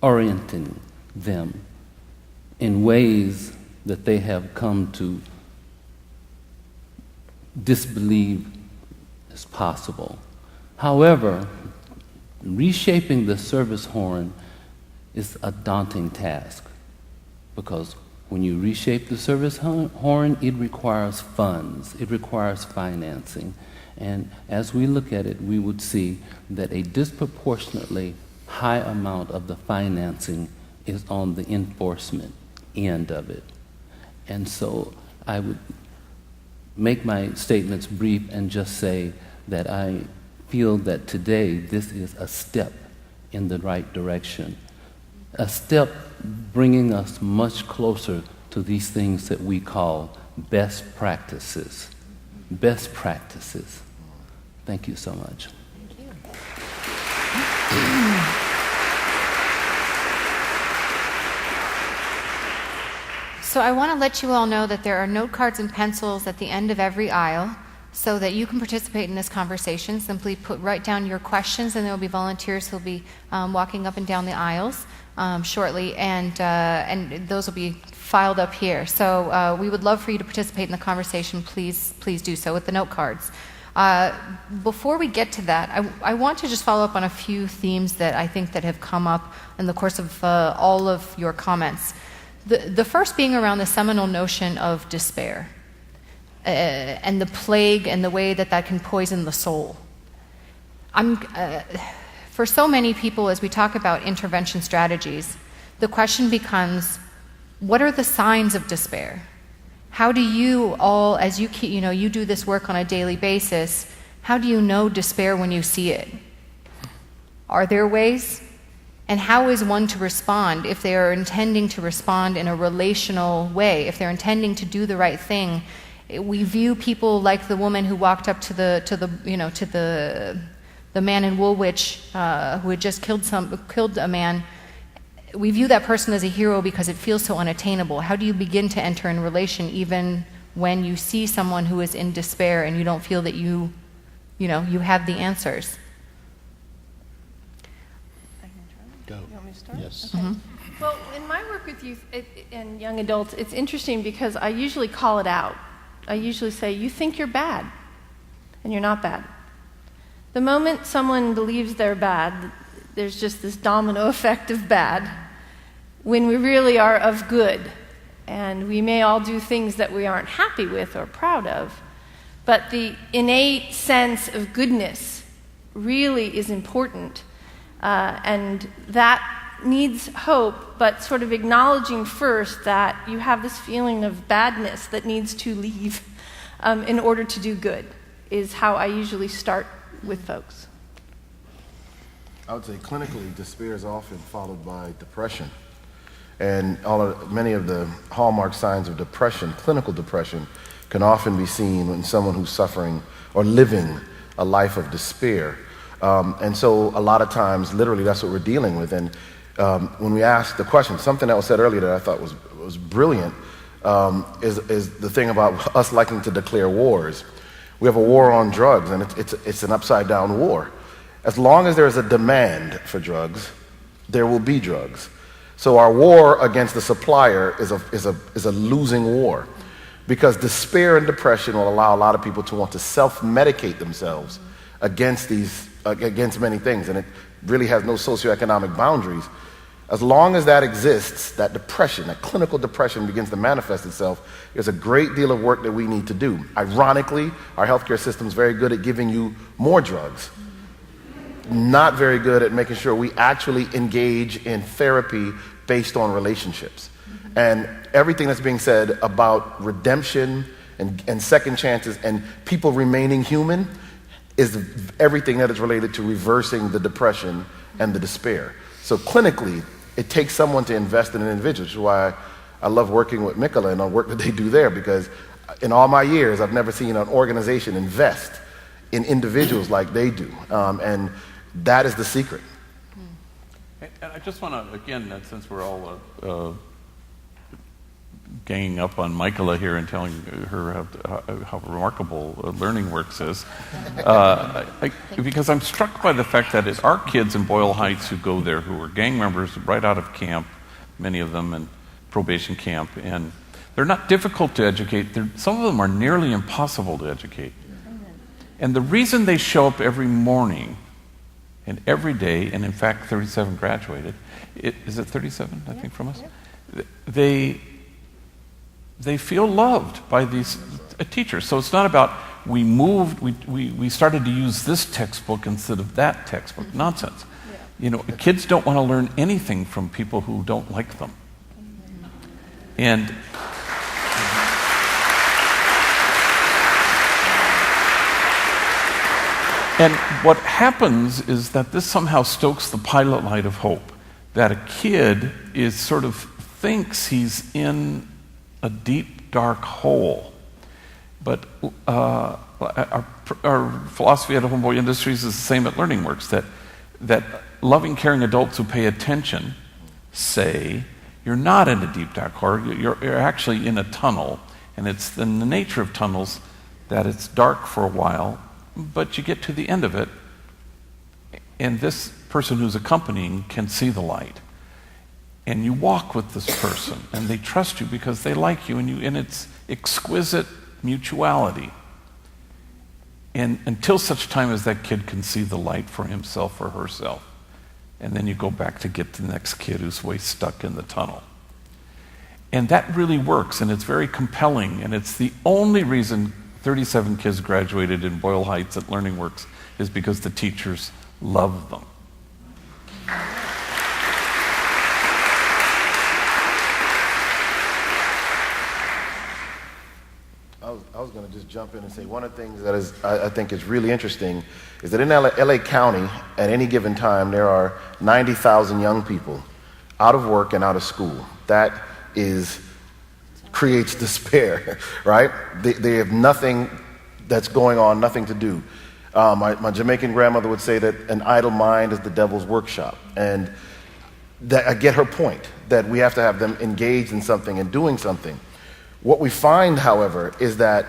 orienting them in ways that they have come to disbelieve is possible. However, reshaping the service horn is a daunting task, because when you reshape the service horn, it requires funds, it requires financing. And as we look at it, we would see that a disproportionately high amount of the financing is on the enforcement end of it. And so I would make my statements brief and just say that I feel that today this is a step in the right direction, a step bringing us much closer to these things that we call best practices. Best practices. Thank you so much. Thank you. So I want to let you all know that there are note cards and pencils at the end of every aisle. so that you can participate in this conversation. Simply write down your questions, and there will be volunteers who will be walking up and down the aisles shortly, and those will be filed up here. So we would love for you to participate in the conversation. Please do so with the note cards. Before we get to that, I want to just follow up on a few themes that I think that have come up in the course of all of your comments. The first being around the seminal notion of despair and the plague and the way that can poison the soul. For so many people, as we talk about intervention strategies, the question becomes, what are the signs of despair? How do you all, as you do this work on a daily basis, how do you know despair when you see it? Are there ways? And how is one to respond if they are intending to respond in a relational way, if they're intending to do the right thing? We view people like the woman who walked up to the man in Woolwich who had just killed a man. We view that person as a hero because it feels so unattainable. How do you begin to enter in relation even when you see someone who is in despair and you don't feel that you have the answers? Go. You want me to start? Yes. Okay. Well, in my work with youth and young adults, it's interesting because I usually call it out. I usually say, you think you're bad, and you're not bad. The moment someone believes they're bad, there's just this domino effect of bad, when we really are of good. And we may all do things that we aren't happy with or proud of, but the innate sense of goodness really is important. And that needs hope, but sort of acknowledging first that you have this feeling of badness that needs to leave in order to do good is how I usually start with folks. I would say clinically, despair is often followed by depression. And many of the hallmark signs of depression, clinical depression, can often be seen in someone who's suffering or living a life of despair. And so a lot of times, literally, that's what we're dealing with. And when we ask the question, something that was said earlier that I thought was brilliant is the thing about us liking to declare wars. We have a war on drugs, and it's an upside-down war. As long as there is a demand for drugs, there will be drugs. So our war against the supplier is a losing war, because despair and depression will allow a lot of people to want to self-medicate themselves against many things, and it really has no socioeconomic boundaries. As long as that exists, that depression, that clinical depression begins to manifest itself, there's a great deal of work that we need to do. Ironically, our healthcare system is very good at giving you more drugs, not very good at making sure we actually engage in therapy based on relationships. And everything that's being said about redemption and second chances and people remaining human is everything that is related to reversing the depression and the despair. So clinically, it takes someone to invest in an individual, which is why I love working with Mikola and the work that they do there, because in all my years, I've never seen an organization invest in individuals like they do. And that is the secret. And I just want to, again, since we're all ganging up on Mikola here and telling her how remarkable Learning Works is, because I'm struck by the fact that it's our kids in Boyle Heights who go there, who are gang members right out of camp, many of them in probation camp, and they're not difficult to educate. Some of them are nearly impossible to educate. And the reason they show up every morning and every day, and in fact 37 graduated, is it 37, I think, from us? Yeah. They feel loved by these teachers. So it's not about we started to use this textbook instead of that textbook. Mm-hmm. Nonsense. Yeah. Kids don't want to learn anything from people who don't like them. And what happens is that this somehow stokes the pilot light of hope, that a kid thinks he's in a deep, dark hole. But our philosophy at Homeboy Industries is the same at Learning Works, that loving, caring adults who pay attention say, you're not in a deep, dark hole, you're actually in a tunnel, and it's in the nature of tunnels that it's dark for a while, but you get to the end of it, and this person who's accompanying can see the light. And you walk with this person, and they trust you because they like you, and it's exquisite mutuality. And until such time as that kid can see the light for himself or herself. And then you go back to get the next kid who's way stuck in the tunnel. And that really works, and it's very compelling, and it's the only reason 37 kids graduated in Boyle Heights at Learning Works is because the teachers love them. I was going to just jump in and say one of the things that I think is really interesting is that in LA County, at any given time, there are 90,000 young people out of work and out of school. That creates despair, right? They have nothing that's going on, nothing to do. My Jamaican grandmother would say that an idle mind is the devil's workshop. And that I get her point, that we have to have them engaged in something and doing something. What we find, however, is that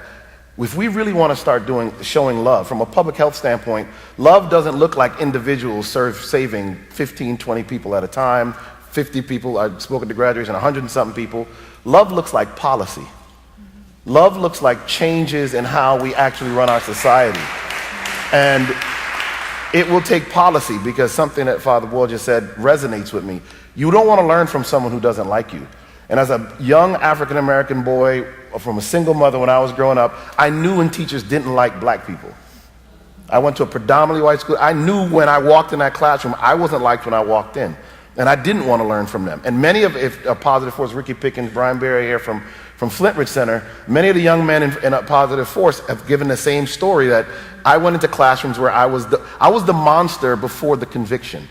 if we really want to start showing love, from a public health standpoint, love doesn't look like individuals saving 15, 20 people at a time, 50 people, I've spoken to graduation, 100 and something people. Love looks like policy. Love looks like changes in how we actually run our society. And it will take policy, because something that Father Boyle just said resonates with me. You don't want to learn from someone who doesn't like you. And as a young African-American boy from a single mother when I was growing up, I knew when teachers didn't like black people. I went to a predominantly white school. I knew when I walked in that classroom, I wasn't liked when I walked in. And I didn't want to learn from them. And many of, if a Positive Force, Ricky Pickens, Brian Berry here from Flintridge Center, many of the young men in a Positive Force have given the same story, that I went into classrooms where I was the monster before the conviction.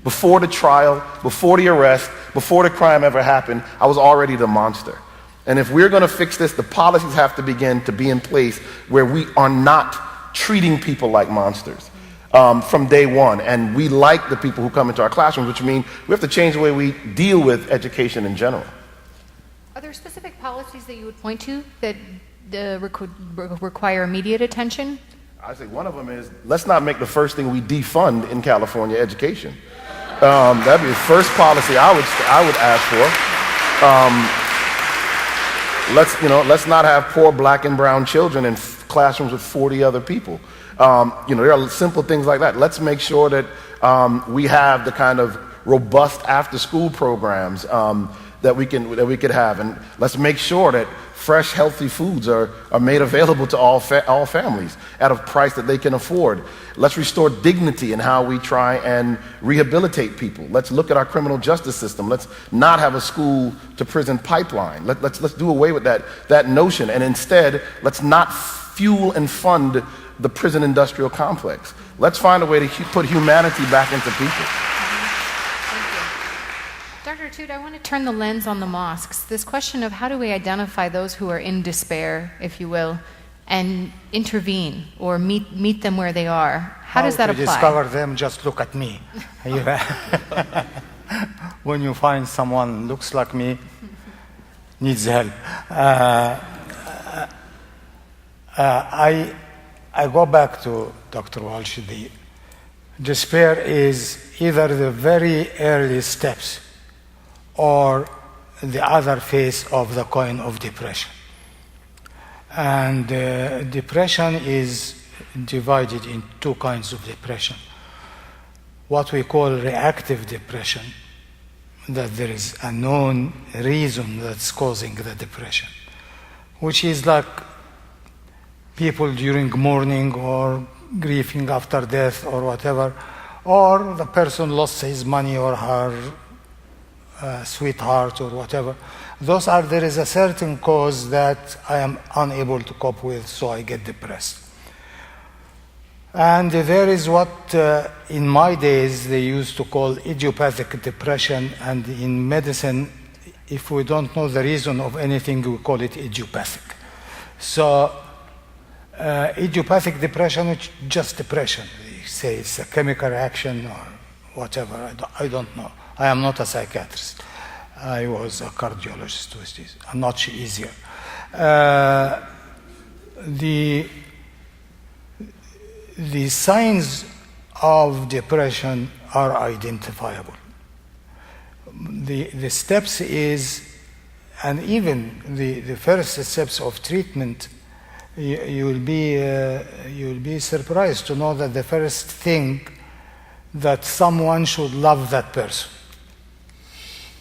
Before the trial, before the arrest, before the crime ever happened, I was already the monster. And if we're going to fix this, the policies have to begin to be in place where we are not treating people like monsters from day one. And we like the people who come into our classrooms, which means we have to change the way we deal with education in general. Are there specific policies that you would point to that require immediate attention? I say one of them is, let's not make the first thing we defund in California education. That'd be the first policy I would ask for. Let's not have poor black and brown children in classrooms with 40 other people. There are simple things like that. Let's make sure that we have the kind of robust after-school programs that we could have, and let's make sure that fresh, healthy foods are made available to all families at a price that they can afford. Let's restore dignity in how we try and rehabilitate people. Let's look at our criminal justice system. Let's not have a school-to-prison pipeline. Let's do away with that notion, and instead, let's not fuel and fund the prison industrial complex. Let's find a way to put humanity back into people. Dr. Toot, I want to turn the lens on the mosques. This question of how do we identify those who are in despair, if you will, and intervene or meet them where they are. How does that apply? To discover them, just look at me. When you find someone looks like me, needs help. I go back to Dr. Walsh. The despair is either the very early steps or the other face of the coin of depression. And depression is divided in two kinds of depression. What we call reactive depression, that there is a known reason that's causing the depression, which is like people during mourning or grieving after death or whatever, or the person lost his money or her sweetheart or whatever. There is a certain cause that I am unable to cope with, so I get depressed. And there is what in my days they used to call idiopathic depression, and in medicine, if we don't know the reason of anything, we call it idiopathic. So idiopathic depression is just depression. They say it's a chemical reaction or whatever. I don't know. I am not a psychiatrist. I was a cardiologist, which is much easier. the signs of depression are identifiable. The steps is, and even the first steps of treatment, you will be surprised to know that the first thing that someone should love that person.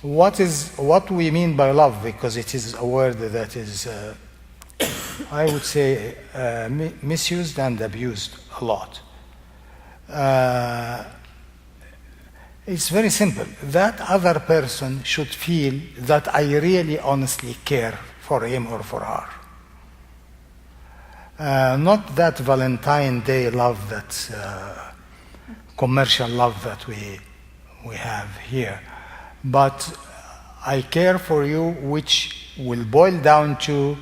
What we mean by love, because it is a word that is, I would say, misused and abused a lot. It's very simple. That other person should feel that I really honestly care for him or for her. Not that Valentine Day love, that commercial love that we have here. But I care for you, which will boil down to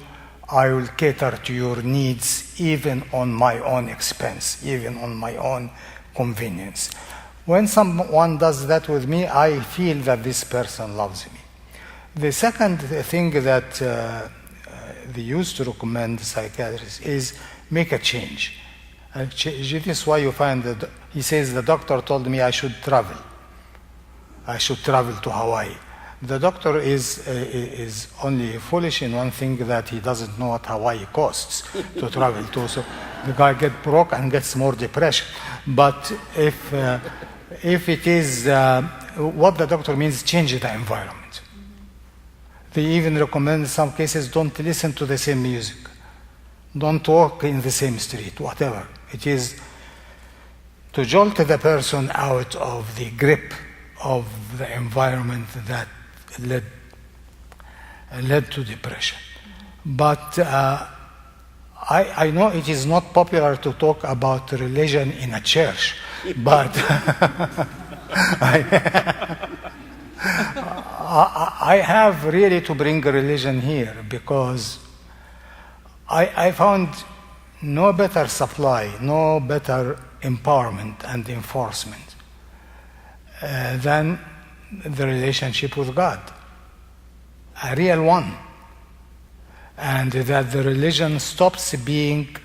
I will cater to your needs even on my own expense, even on my own convenience. When someone does that with me, I feel that this person loves me. The second thing that they used to recommend psychiatrists is make a change. This is why you find that he says the doctor told me I should travel. I should travel to Hawaii. The doctor is only foolish in one thing, that he doesn't know what Hawaii costs to travel to. So the guy gets broke and gets more depression. But if it is what the doctor means, change the environment. They even recommend in some cases don't listen to the same music, don't walk in the same street, whatever. It is to jolt the person out of the grip of the environment that led to depression. But I know it is not popular to talk about religion in a church, but I have really to bring religion here, because I found no better supply, no better empowerment and enforcement than the relationship with God, a real one. And that the religion stops being...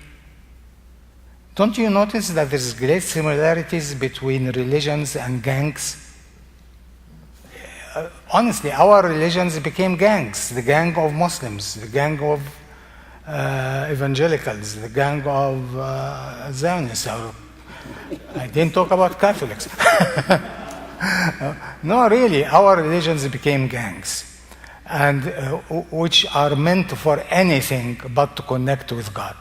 Don't you notice that there's great similarities between religions and gangs? Honestly, our religions became gangs. The gang of Muslims, the gang of evangelicals, the gang of Zionists. I didn't talk about Catholics. No, really, our religions became gangs, and which are meant for anything but to connect with God.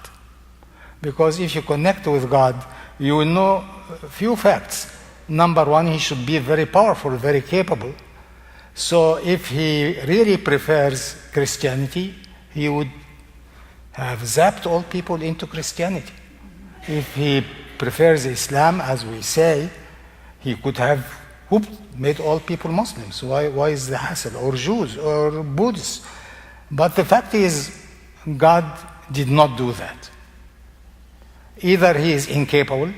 Because if you connect with God, you will know a few facts. Number one, he should be very powerful, very capable. So if he really prefers Christianity, he would have zapped all people into Christianity. If he prefers Islam, as we say, he could have made all people Muslims. Why is the hassle? Or Jews, or Buddhists. But the fact is, God did not do that. Either he is incapable.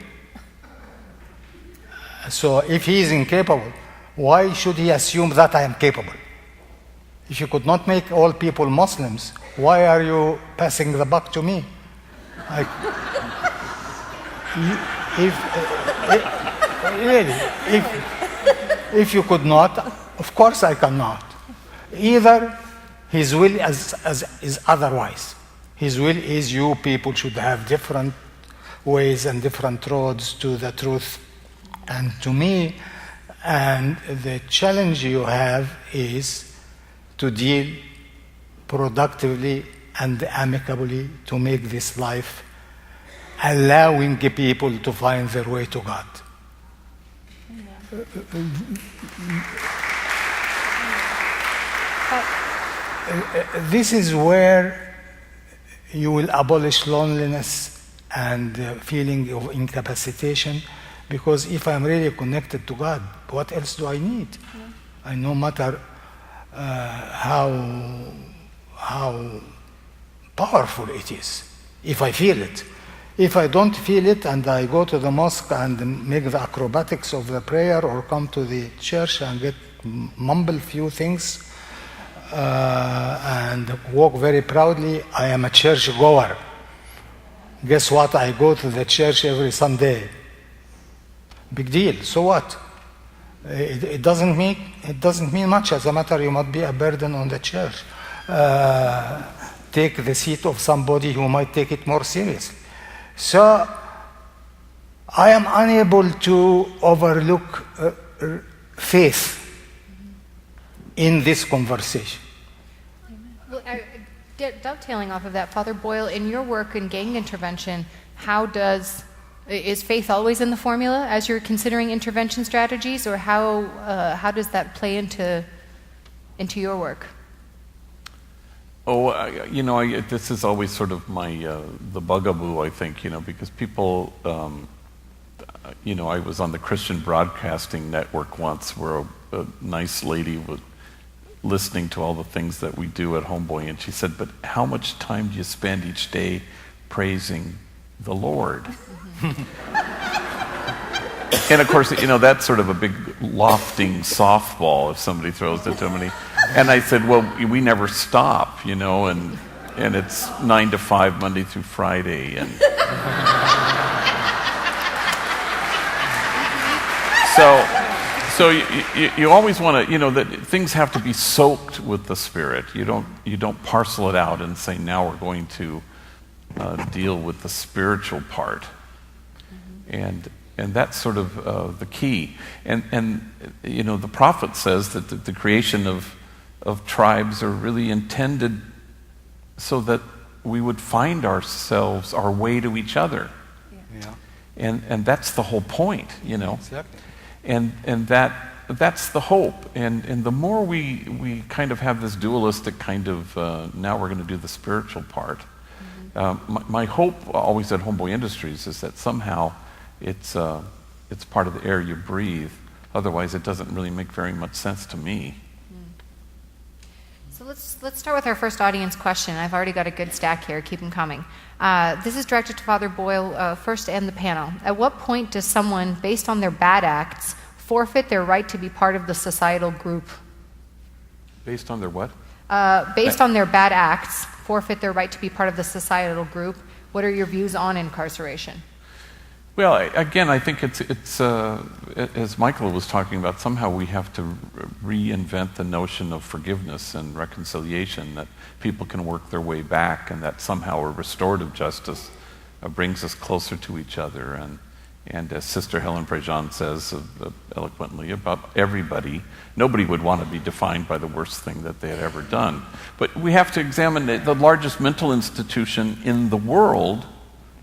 So if he is incapable, why should he assume that I am capable? If you could not make all people Muslims, why are you passing the buck to me? If you could not, of course I cannot. Either his will is otherwise. His will is you people should have different ways and different roads to the truth and to me. And the challenge you have is to deal productively and amicably to make this life, allowing people to find their way to God. This is where you will abolish loneliness and feeling of incapacitation, because if I'm really connected to God, what else do I need? I no matter how powerful it is, if I feel it. If I don't feel it and I go to the mosque and make the acrobatics of the prayer, or come to the church and mumble few things and walk very proudly, I am a church goer. Guess what? I go to the church every Sunday. Big deal. So what? It doesn't mean much. As a matter, you might be a burden on the church. Take the seat of somebody who might take it more seriously. So I am unable to overlook faith in this conversation. Well, dovetailing off of that, Father Boyle, in your work in gang intervention, is faith always in the formula as you're considering intervention strategies, or how does that play into your work? Oh, this is always sort of my the bugaboo, I think, because people, I was on the Christian Broadcasting Network once, where a nice lady was listening to all the things that we do at Homeboy, and she said, "But how much time do you spend each day praising the Lord?" And of course, that's sort of a big lofting softball if somebody throws it to me. And I said, well, we never stop, and it's 9 to 5 Monday through Friday. And so you always want to, that things have to be soaked with the Spirit. You don't parcel it out and say, now we're going to deal with the spiritual part. And that's sort of the key. And the prophet says that the creation of tribes are really intended so that we would find ourselves, our way to each other. Yeah. And that's the whole point, Exactly. And that's the hope. And the more we kind of have this dualistic kind of, now we're going to do the spiritual part. My hope always at Homeboy Industries is that somehow it's part of the air you breathe. Otherwise, it doesn't really make very much sense to me. So let's start with our first audience question. I've already got a good stack here. Keep them coming. This is directed to Father Boyle first and the panel. At what point does someone, based on their bad acts, forfeit their right to be part of the societal group? Based on their what? Based on their bad acts, forfeit their right to be part of the societal group. What are your views on incarceration? Well, again, I think it's as Michael was talking about, somehow we have to reinvent the notion of forgiveness and reconciliation, that people can work their way back, and that somehow a restorative justice brings us closer to each other. And as Sister Helen Prejean says eloquently about everybody, nobody would want to be defined by the worst thing that they had ever done. But we have to examine the largest mental institution in the world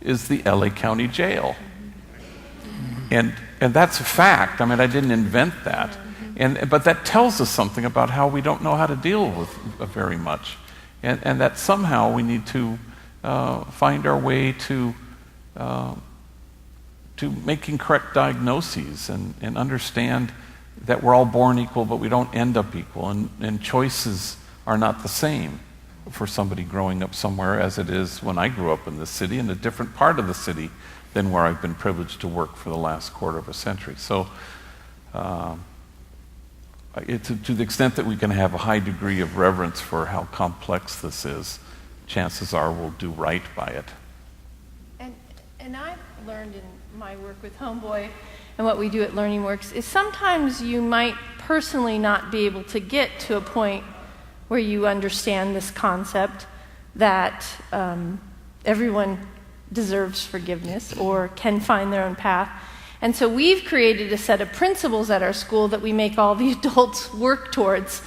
is the LA County Jail. And that's a fact. I mean, I didn't invent that. But that tells us something about how we don't know how to deal with very much. And that somehow we need to find our way to making correct diagnoses and understand that we're all born equal, but we don't end up equal. And choices are not the same for somebody growing up somewhere as it is when I grew up in this city, in a different part of the city than where I've been privileged to work for the last quarter of a century. So to the extent that we can have a high degree of reverence for how complex this is, chances are we'll do right by it. And I've learned in my work with Homeboy and what we do at Learning Works is sometimes you might personally not be able to get to a point where you understand this concept that everyone deserves forgiveness or can find their own path. And so we've created a set of principles at our school that we make all the adults work towards,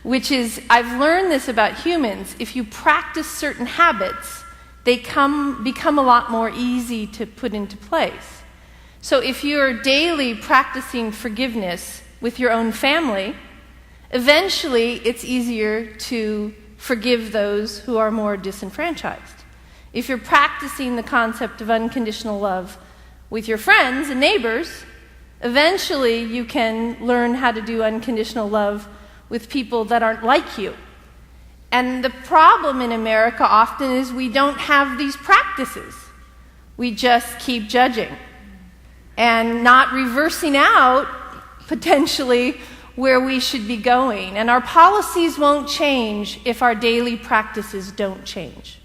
which is, I've learned this about humans, if you practice certain habits, they become a lot more easy to put into place. So if you're daily practicing forgiveness with your own family, eventually it's easier to forgive those who are more disenfranchised. If you're practicing the concept of unconditional love with your friends and neighbors, eventually you can learn how to do unconditional love with people that aren't like you. And the problem in America often is we don't have these practices. We just keep judging and not reversing out potentially where we should be going. And our policies won't change if our daily practices don't change.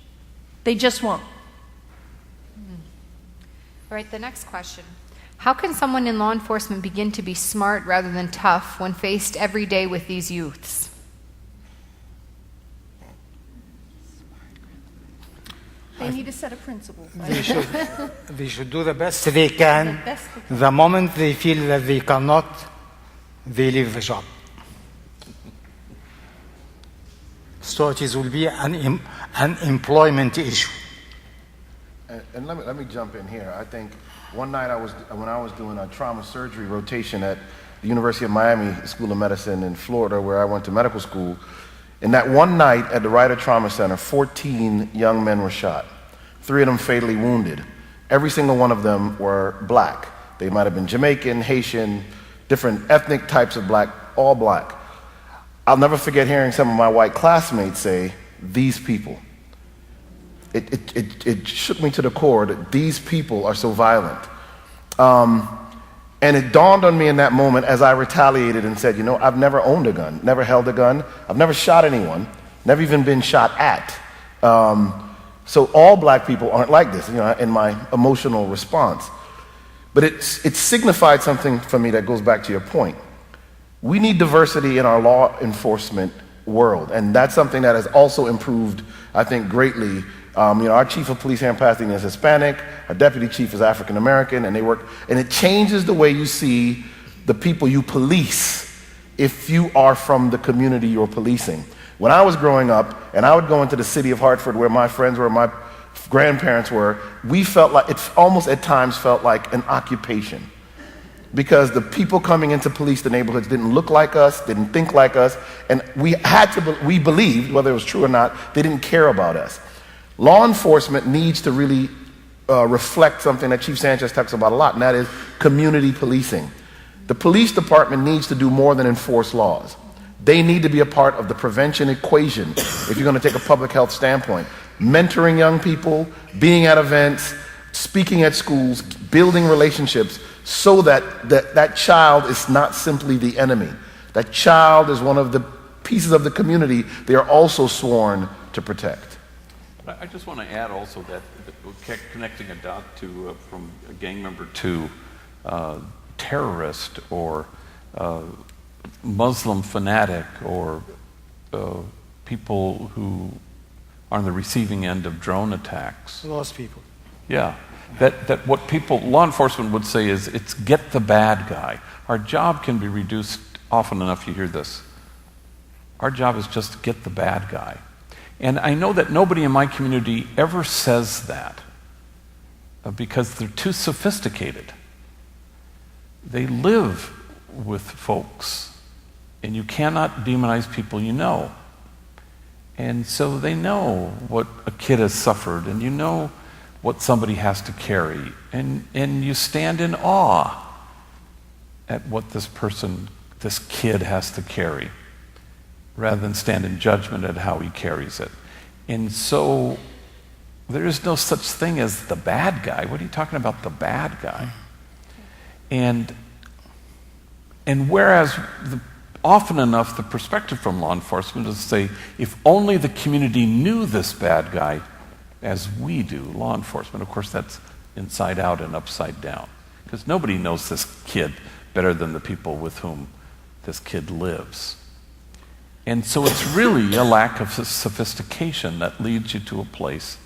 They just won't. All right, the next question. How can someone in law enforcement begin to be smart rather than tough when faced every day with these youths? They need a set of principles. They should do the best they can. The moment they feel that they cannot, they leave the job. So it will be an employment issue. And let me jump in here. I think one night when I was doing a trauma surgery rotation at the University of Miami School of Medicine in Florida, where I went to medical school, in that one night at the Ryder Trauma Center, 14 young men were shot. 3 of them fatally wounded. Every single one of them were black. They might have been Jamaican, Haitian, different ethnic types of black, all black. I'll never forget hearing some of my white classmates say, "These people." It shook me to the core that these people are so violent. And it dawned on me in that moment as I retaliated and said, I've never owned a gun, never held a gun, I've never shot anyone, never even been shot at. So all black people aren't like this, in my emotional response. But it signified something for me that goes back to your point. We need diversity in our law enforcement world, and that's something that has also improved, I think, greatly. Our chief of police here in Pasadena is Hispanic, our deputy chief is African American, and it changes the way you see the people you police if you are from the community you're policing. When I was growing up, and I would go into the city of Hartford where my friends were, my grandparents were, we felt like, it almost at times felt like an occupation. Because the people coming in to police the neighborhoods didn't look like us, didn't think like us, and we believed, whether it was true or not, they didn't care about us. Law enforcement needs to really reflect something that Chief Sanchez talks about a lot, and that is community policing. The police department needs to do more than enforce laws. They need to be a part of the prevention equation if you're going to take a public health standpoint. Mentoring young people, being at events, speaking at schools, building relationships so that child is not simply the enemy. That child is one of the pieces of the community they are also sworn to protect. I just want to add also that connecting a dot to from a gang member to terrorist or Muslim fanatic or people who are on the receiving end of drone attacks. Those people. Yeah. That what law enforcement would say is it's get the bad guy. Our job can be reduced often enough, you hear this. Our job is just to get the bad guy. And I know that nobody in my community ever says that because they're too sophisticated. They live with folks, and you cannot demonize people you know. And so they know what a kid has suffered, and you know what somebody has to carry, and you stand in awe at what this kid has to carry, rather than stand in judgment at how he carries it. And so there is no such thing as the bad guy. What are you talking about, the bad guy? And whereas often enough the perspective from law enforcement is to say, if only the community knew this bad guy as we do, law enforcement. Of course, that's inside out and upside down, because nobody knows this kid better than the people with whom this kid lives. And so it's really a lack of sophistication that leads you to a place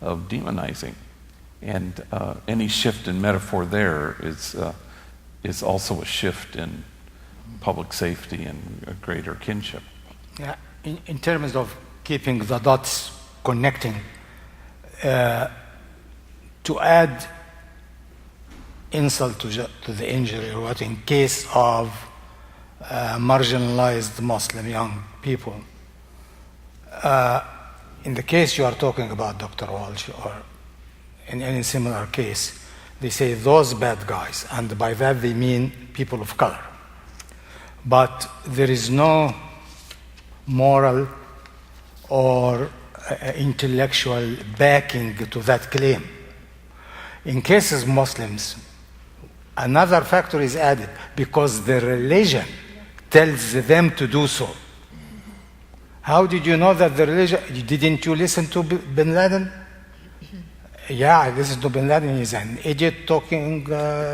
of demonizing. And any shift in metaphor there is also a shift in public safety and a greater kinship. Yeah, in terms of keeping the dots connecting, to add insult to the injury, or what, in case of marginalized Muslim young people, in the case you are talking about, Dr. Walsh, or in any similar case, they say those bad guys, and by that they mean people of color. But there is no moral or intellectual backing to that claim. In cases Muslims, another factor is added because their religion tells them to do so. How did you know that the religion? Didn't you listen to bin Laden? Yeah, I listen to Bin Laden. He's an idiot talking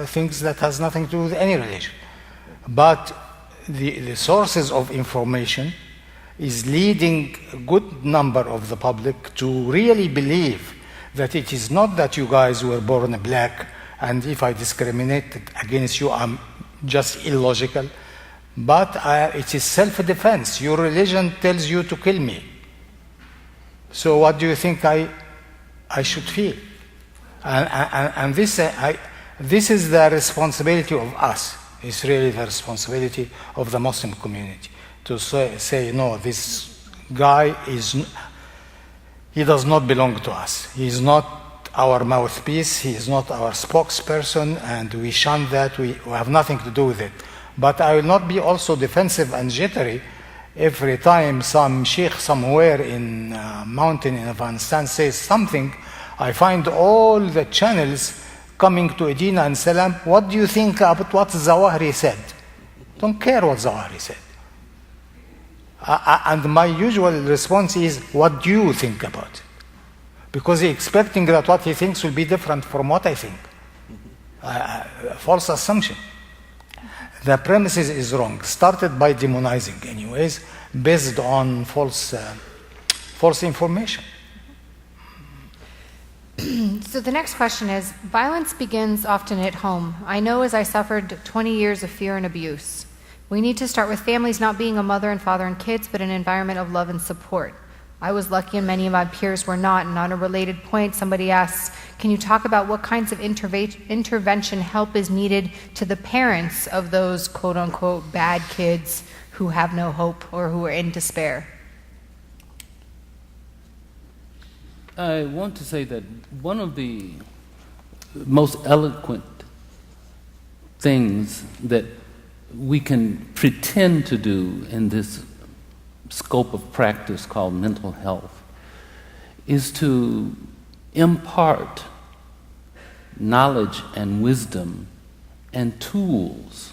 things that has nothing to do with any religion. But the sources of information is leading a good number of the public to really believe that it is not that you guys were born black and if I discriminate against you, I'm just illogical. But it is self-defense. Your religion tells you to kill me. So what do you think I should feel? And this is the responsibility of us. It's really the responsibility of the Muslim community to say no, this guy he does not belong to us. He is not our mouthpiece. He is not our spokesperson, and we shun that. We have nothing to do with it. But I will not be also defensive and jittery every time some sheikh somewhere in a mountain in Afghanistan says something. I find all the channels coming to Edina and Salam. What do you think about what Zawahiri said? Don't care what Zawahiri said. And my usual response is, what do you think about it? Because he's expecting that what he thinks will be different from what I think. False assumption. The premises is wrong. Started by demonizing anyways, based on false information. So the next question is, violence begins often at home. I know as I suffered 20 years of fear and abuse. We need to start with families not being a mother and father and kids, but an environment of love and support. I was lucky and many of my peers were not. And on a related point, somebody asks, can you talk about what kinds of intervention help is needed to the parents of those quote-unquote bad kids who have no hope or who are in despair? I want to say that one of the most eloquent things that we can pretend to do in this scope of practice called mental health is to impart knowledge and wisdom and tools.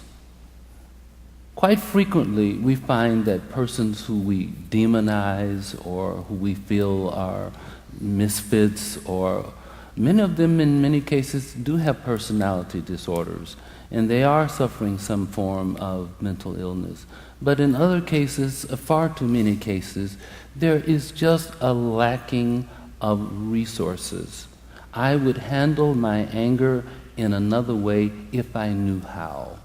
Quite frequently, we find that persons who we demonize or who we feel are misfits, or many of them in many cases do have personality disorders, and they are suffering some form of mental illness. But in other cases, far too many cases, there is just a lacking of resources. I would handle my anger in another way if I knew how.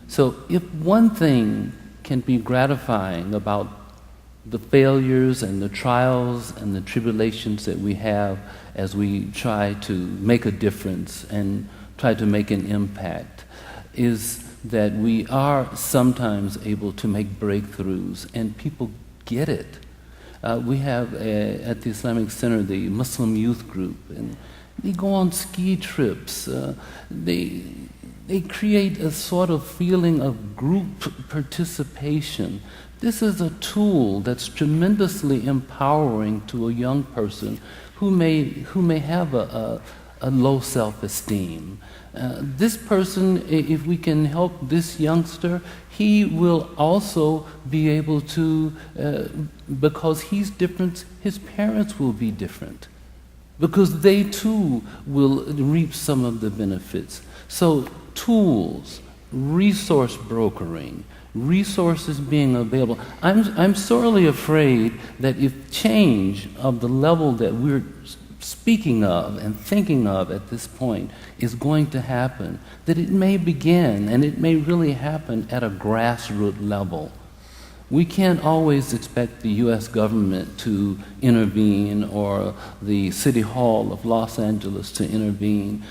So if one thing can be gratifying about the failures and the trials and the tribulations that we have as we try to make a difference and try to make an impact is that we are sometimes able to make breakthroughs and people get it. We have at the Islamic Center the Muslim youth group, and they go on ski trips. They create a sort of feeling of group participation. This is a tool that's tremendously empowering to a young person who may have a low self-esteem. This person, if we can help this youngster, he will also be able to, because he's different, his parents will be different, because they too will reap some of the benefits. So tools, resource brokering, resources being available. I'm sorely afraid that if change of the level that we're speaking of and thinking of at this point is going to happen, that it may begin and it may really happen at a grassroots level. We can't always expect the U.S. government to intervene or the City Hall of Los Angeles to intervene.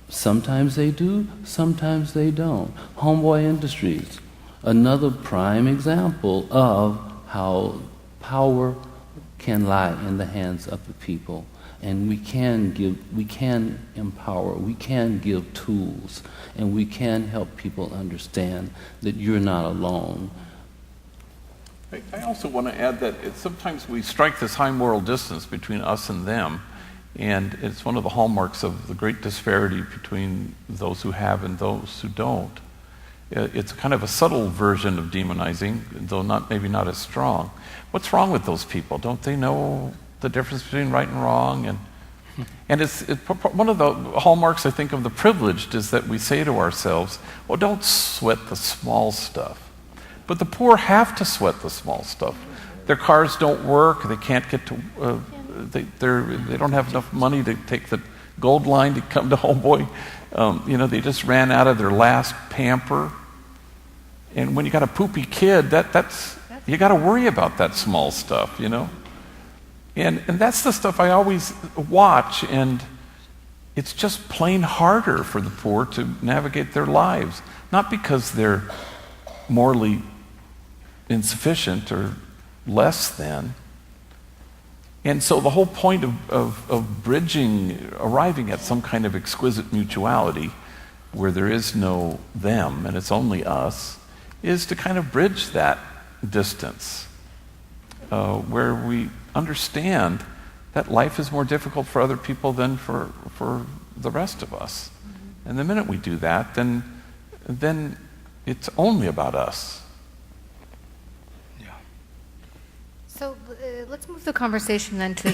Sometimes they do, sometimes they don't. Homeboy Industries, another prime example of how power can lie in the hands of the people, and we can empower, we can give tools, and we can help people understand that you're not alone. I also want to add that sometimes we strike this high moral distance between us and them, and it's one of the hallmarks of the great disparity between those who have and those who don't. It's kind of a subtle version of demonizing, though maybe not as strong. What's wrong with those people? Don't they know the difference between right and wrong? And And one of the hallmarks, I think, of the privileged is that we say to ourselves, well, don't sweat the small stuff. But the poor have to sweat the small stuff. Their cars don't work. They can't get to, they don't have enough money to take the gold line to come to Homeboy. They just ran out of their last pamper. And when you got a poopy kid, you got to worry about that small stuff, And that's the stuff I always watch, and it's just plain harder for the poor to navigate their lives. Not because they're morally insufficient or less than. And so the whole point of bridging, arriving at some kind of exquisite mutuality where there is no them and it's only us, is to kind of bridge that distance where we understand that life is more difficult for other people than for the rest of us. And the minute we do that, then it's only about us. So let's move the conversation then to,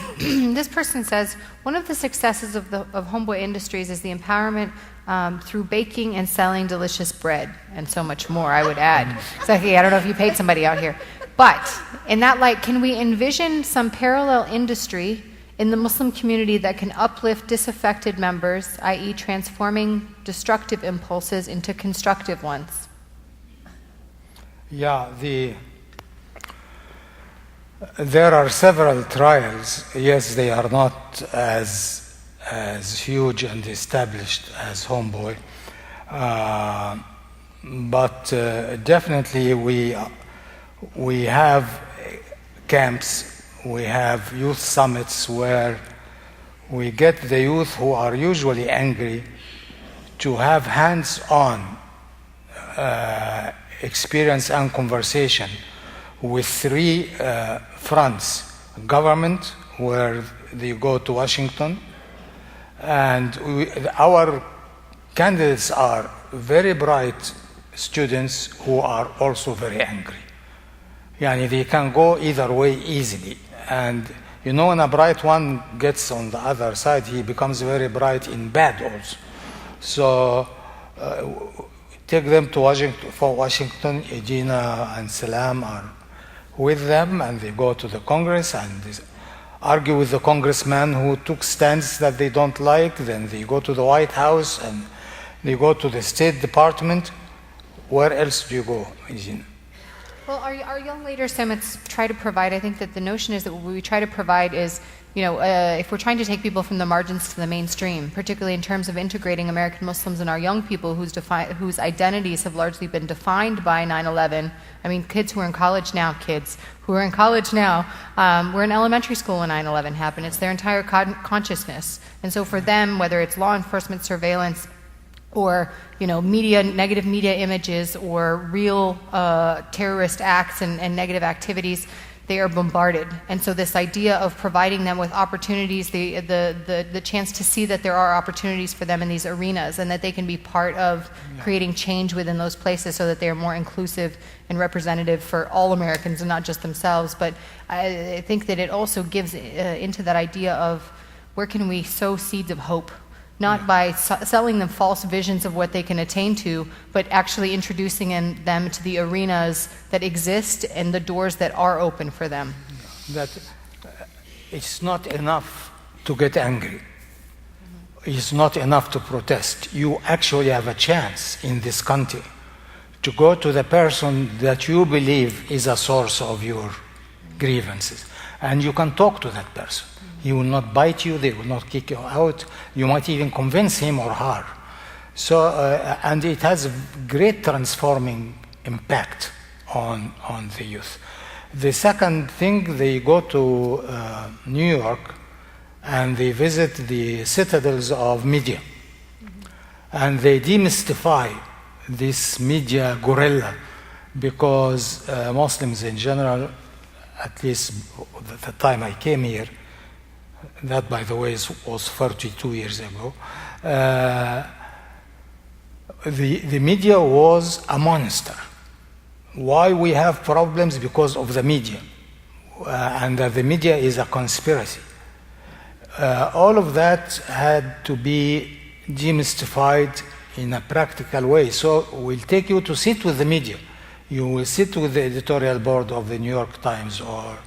this person says, one of the successes of Homeboy Industries is the empowerment through baking and selling delicious bread, and so much more, I would add. So, I don't know if you paid somebody out here. But in that light, can we envision some parallel industry in the Muslim community that can uplift disaffected members, i.e. transforming destructive impulses into constructive ones? Yeah, there are several trials. Yes, they are not as huge and established as Homeboy, but definitely we have camps, we have youth summits where we get the youth who are usually angry to have hands-on experience and conversation with three fronts: government, where they go to Washington, and our candidates are very bright students who are also very angry. They can go either way easily. And when a bright one gets on the other side, he becomes very bright in bad also. So take them to Washington. Edina and Salam are with them, and they go to the Congress and they argue with the congressman who took stands that they don't like. Then they go to the White House and they go to the State Department. Where else do you go, Edina? Well, our Young Leader Summits try to provide, I think that the notion is that what we try to provide is, if we're trying to take people from the margins to the mainstream, particularly in terms of integrating American Muslims and our young people whose identities have largely been defined by 9/11. I mean, kids who are in college now, were in elementary school when 9/11 happened. It's their entire consciousness. And so for them, whether it's law enforcement surveillance, or negative media images, or real terrorist acts and negative activities, they are bombarded. And so this idea of providing them with opportunities, the chance to see that there are opportunities for them in these arenas, and that they can be part of creating change within those places so that they are more inclusive and representative for all Americans and not just themselves. But I think that it also gives into that idea of where can we sow seeds of hope, not by selling them false visions of what they can attain to, but actually introducing them to the arenas that exist and the doors that are open for them. That it's not enough to get angry. It's not enough to protest. You actually have a chance in this country to go to the person that you believe is a source of your grievances, and you can talk to that person. He will not bite you, they will not kick you out. You might even convince him or her. So, and it has a great transforming impact on the youth. The second thing, they go to New York and they visit the citadels of media. And they demystify this media gorilla, because Muslims in general, at least at the time I came here, that, by the way, was 42 years ago. The media was a monster. Why we have problems? Because of the media. And the media is a conspiracy. all of that had to be demystified in a practical way. So we'll take you to sit with the media. You will sit with the editorial board of the New York Times or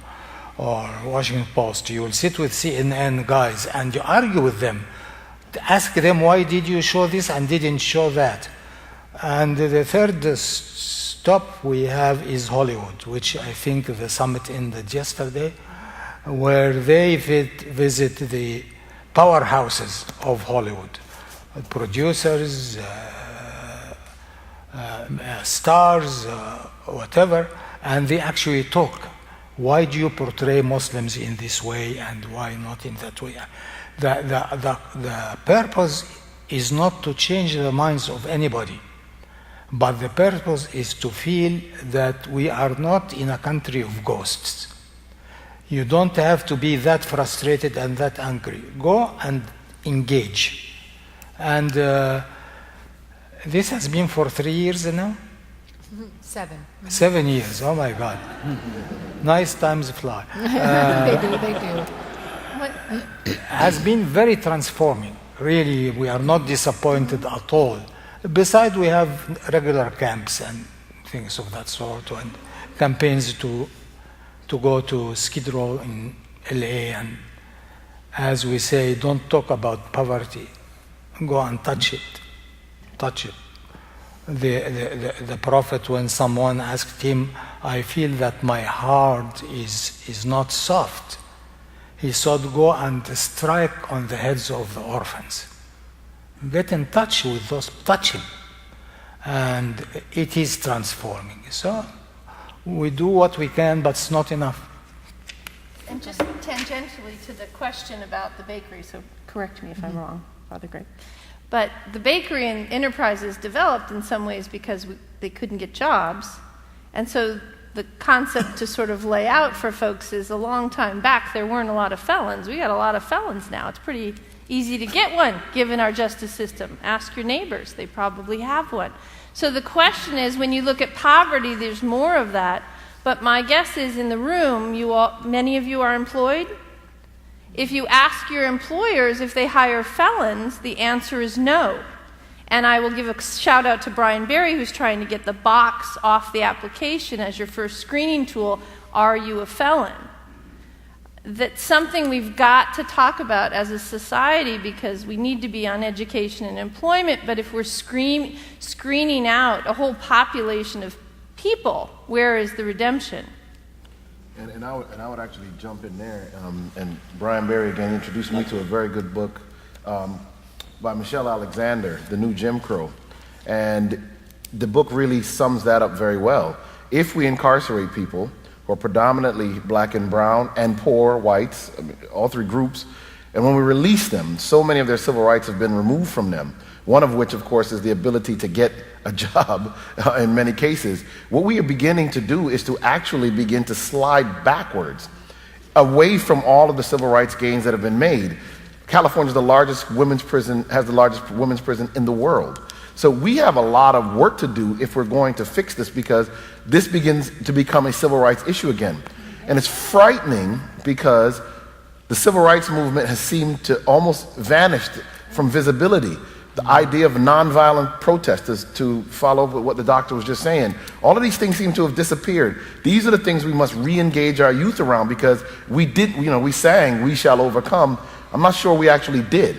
Washington Post. You will sit with CNN guys and you argue with them. Ask them, why did you show this and didn't show that? And the third stop we have is Hollywood, which I think the summit ended yesterday, where they visit the powerhouses of Hollywood, producers, stars, whatever, and they actually talk. Why do you portray Muslims in this way and why not in that way? The purpose is not to change the minds of anybody, but the purpose is to feel that we are not in a country of ghosts. You don't have to be that frustrated and that angry. Go and engage. And this has been for 3 years now? 7. 7 years, oh my God. Nice times fly. They do. Has been very transforming. Really, we are not disappointed at all. Besides, we have regular camps and things of that sort, and campaigns to go to Skid Row in LA, and as we say, don't talk about poverty. Go and touch it. Touch it. The Prophet, when someone asked him, I feel that my heart is not soft, he said, go and strike on the heads of the orphans. Get in touch with those, touch him. And it is transforming. So we do what we can, but it's not enough. And just tangentially to the question about the bakery, so correct me if I'm wrong, Father Greg. But the bakery and enterprises developed in some ways because they couldn't get jobs. And so the concept to sort of lay out for folks is a long time back, there weren't a lot of felons. We got a lot of felons now. It's pretty easy to get one, given our justice system. Ask your neighbors. They probably have one. So the question is, when you look at poverty, there's more of that. But my guess is in the room, many of you are employed. If you ask your employers if they hire felons, the answer is no. And I will give a shout out to Brian Berry, who's trying to get the box off the application as your first screening tool. Are you a felon? That's something we've got to talk about as a society, because we need to be on education and employment, but if we're screening out a whole population of people, where is the redemption? And I would actually jump in there, and Brian Berry again introduced me to a very good book by Michelle Alexander, The New Jim Crow. And the book really sums that up very well. If we incarcerate people who are predominantly black and brown and poor whites, all three groups, and when we release them, so many of their civil rights have been removed from them, one of which, of course, is the ability to get a job in many cases. What we are beginning to do is to actually begin to slide backwards, away from all of the civil rights gains that have been made. California is the largest women's prison, has the largest women's prison in the world. So we have a lot of work to do if we're going to fix this, because this begins to become a civil rights issue again. And it's frightening because the civil rights movement has seemed to almost vanish from visibility. The idea of nonviolent protesters, to follow up with what the doctor was just saying, all of these things seem to have disappeared. These are the things we must re-engage our youth around, because we sang, we shall overcome. I'm not sure we actually did.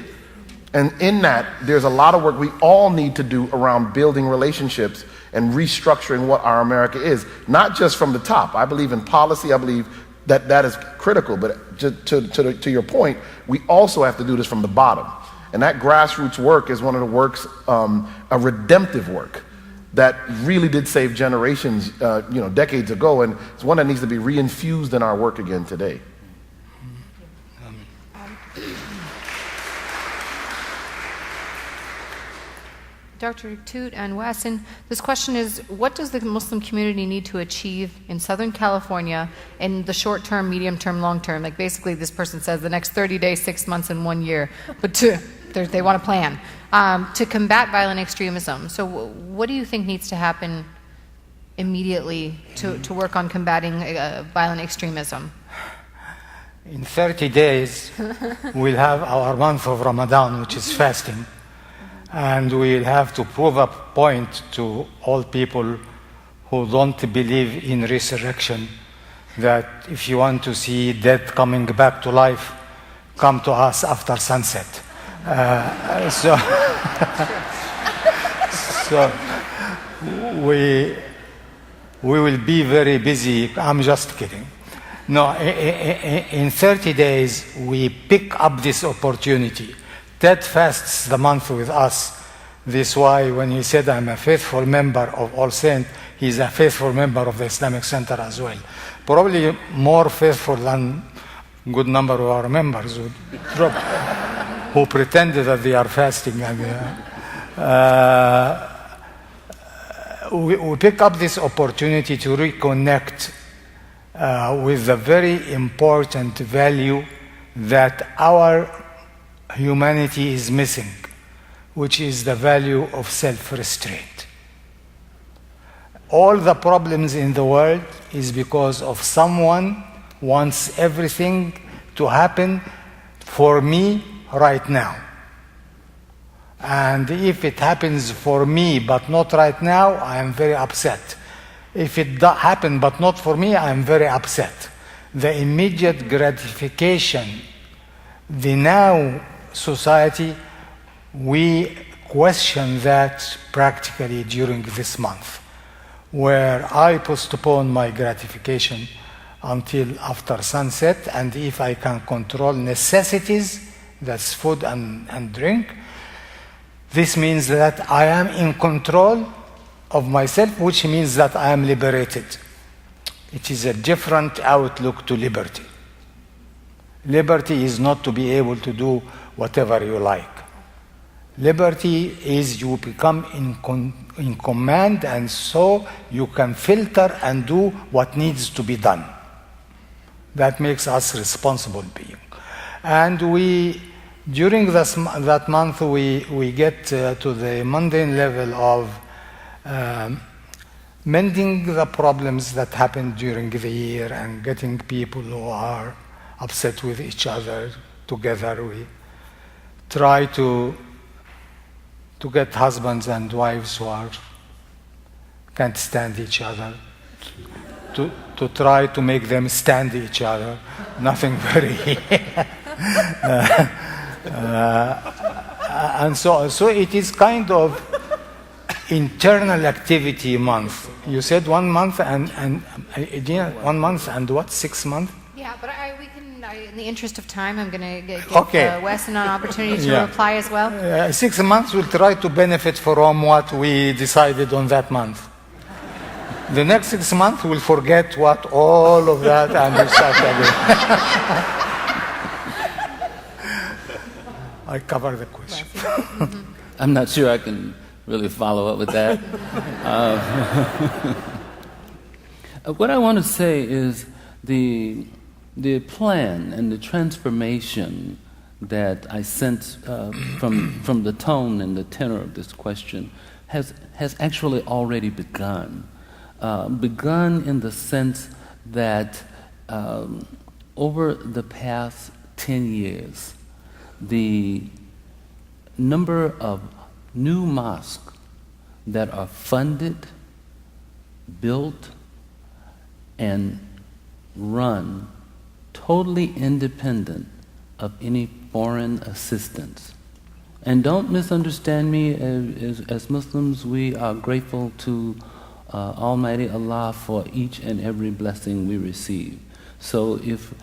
And in that, there's a lot of work we all need to do around building relationships and restructuring what our America is, not just from the top. I believe in policy. I believe that is critical. But to your point, we also have to do this from the bottom. And that grassroots work is one of the works, a redemptive work that really did save generations, decades ago. And it's one that needs to be reinfused in our work again today. Dr. Toot and Wasson, this question is, what does the Muslim community need to achieve in Southern California in the short term, medium term, long term? Like basically this person says the next 30 days, 6 months, and 1 year, but they want a plan to combat violent extremism. So what do you think needs to happen immediately to work on combating violent extremism? In 30 days, we'll have our month of Ramadan, which is fasting. And we'll have to prove a point to all people who don't believe in resurrection that if you want to see death coming back to life, come to us after sunset. So we will be very busy. I'm just kidding. No, in 30 days, we pick up this opportunity. Ted fasts the month with us. This is why when he said, I'm a faithful member of All Saints, he's a faithful member of the Islamic Center as well. Probably more faithful than a good number of our members who pretended that they are fasting. We pick up this opportunity to reconnect with the very important value that our humanity is missing, which is the value of self-restraint. All the problems in the world is because of someone wants everything to happen for me right now. And if it happens for me but not right now, I am very upset. If it happened but not for me, I am very upset. The immediate gratification, the now society, we question that practically during this month, where I postpone my gratification until after sunset, and if I can control necessities, that's food and drink, this means that I am in control of myself, which means that I am liberated. It is a different outlook to liberty. Liberty is not to be able to do whatever you like. Liberty is you become in command, and so you can filter and do what needs to be done. That makes us responsible beings. And during that month, we get to the mundane level of mending the problems that happen during the year and getting people who are upset with each other together. We try to get husbands and wives who can't stand each other, to try to make them stand each other. Nothing very... and so it is kind of internal activity month. You said 1 month and 1 month and what, 6 months? Yeah, but we can. In the interest of time, I'm going to give Wes an opportunity to reply as well. 6 months, we'll try to benefit from what we decided on that month. The next 6 months, we'll forget what all of that and we'll start again. I covered the question. I'm not sure I can really follow up with that. What I want to say is the plan and the transformation that I sense from the tone and the tenor of this question has actually already begun. Begun in the sense that over the past 10 years, the number of new mosques that are funded, built, and run totally independent of any foreign assistance. And don't misunderstand me, as Muslims, we are grateful to Almighty Allah for each and every blessing we receive. So if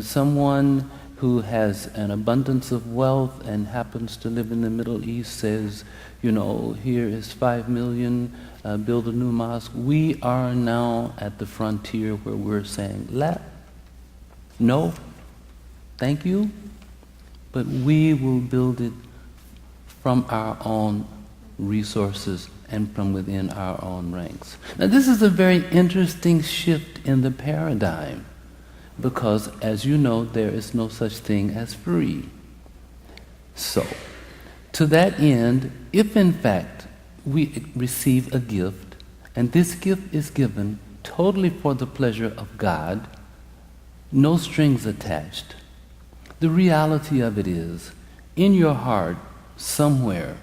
someone who has an abundance of wealth and happens to live in the Middle East says, here is 5 million, build a new mosque, we are now at the frontier where we're saying, no, thank you, but we will build it from our own resources and from within our own ranks. Now, this is a very interesting shift in the paradigm because, as you know, there is no such thing as free. So, to that end, if in fact we receive a gift, and this gift is given totally for the pleasure of God, no strings attached. The reality of it is, in your heart, somewhere,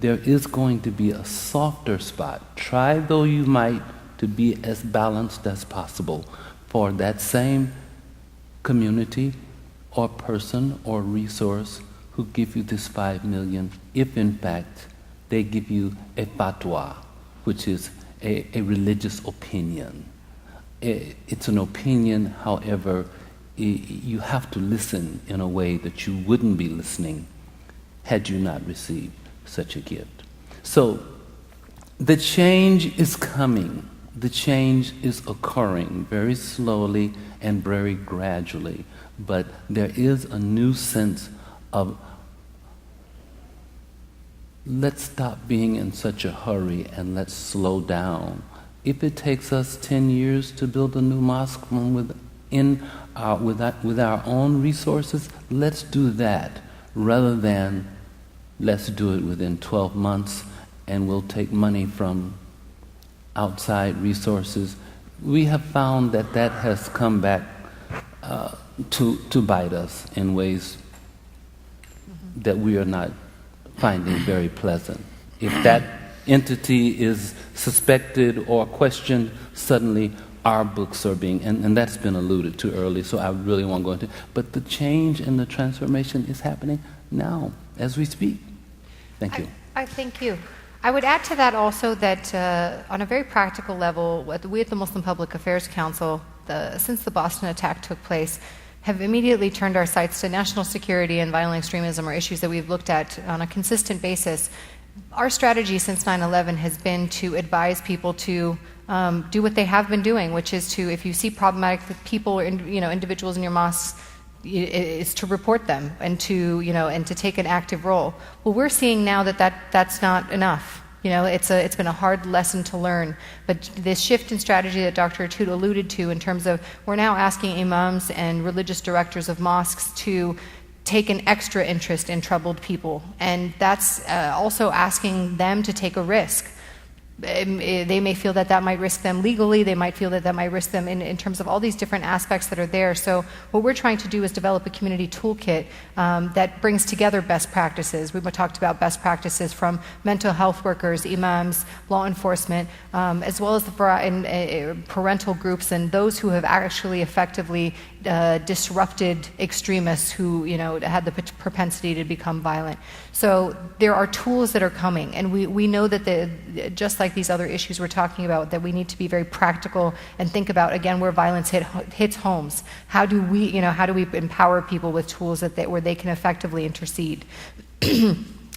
there is going to be a softer spot. Try though you might to be as balanced as possible for that same community or person or resource who give you this 5 million, if in fact they give you a fatwa, which is a religious opinion. It's an opinion, however, you have to listen in a way that you wouldn't be listening had you not received such a gift. So the change is coming. The change is occurring very slowly and very gradually. But there is a new sense of, let's stop being in such a hurry and let's slow down. If it takes us 10 years to build a new mosque from with our own resources, let's do that rather than let's do it within 12 months and we'll take money from outside resources. We have found that that has come back to bite us in ways that we are not finding very pleasant. If that entity is suspected or questioned, suddenly our books are being, and that's been alluded to early, so I really won't go into it. But the change and the transformation is happening now, as we speak. Thank you. I thank you. I would add to that also that on a very practical level, we at the Muslim Public Affairs Council, since the Boston attack took place, have immediately turned our sights to national security and violent extremism, or issues that we've looked at on a consistent basis. Our strategy since 9/11 has been to advise people to do what they have been doing, which is to, if you see problematic people or individuals in your mosques, is to report them and to take an active role. Well, we're seeing now that's not enough. It's been a hard lesson to learn. But this shift in strategy that Dr. Atut alluded to, in terms of we're now asking imams and religious directors of mosques to take an extra interest in troubled people, and that's also asking them to take a risk. They may feel that might risk them legally, they might feel that might risk them in terms of all these different aspects that are there. So what we're trying to do is develop a community toolkit that brings together best practices. We've talked about best practices from mental health workers, imams, law enforcement, as well as the parental groups and those who have actually effectively disrupted extremists who had the propensity to become violent. So there are tools that are coming, and we know that just like these other issues we're talking about, that we need to be very practical and think about, again, where violence hits homes. How do we empower people with tools where they can effectively intercede?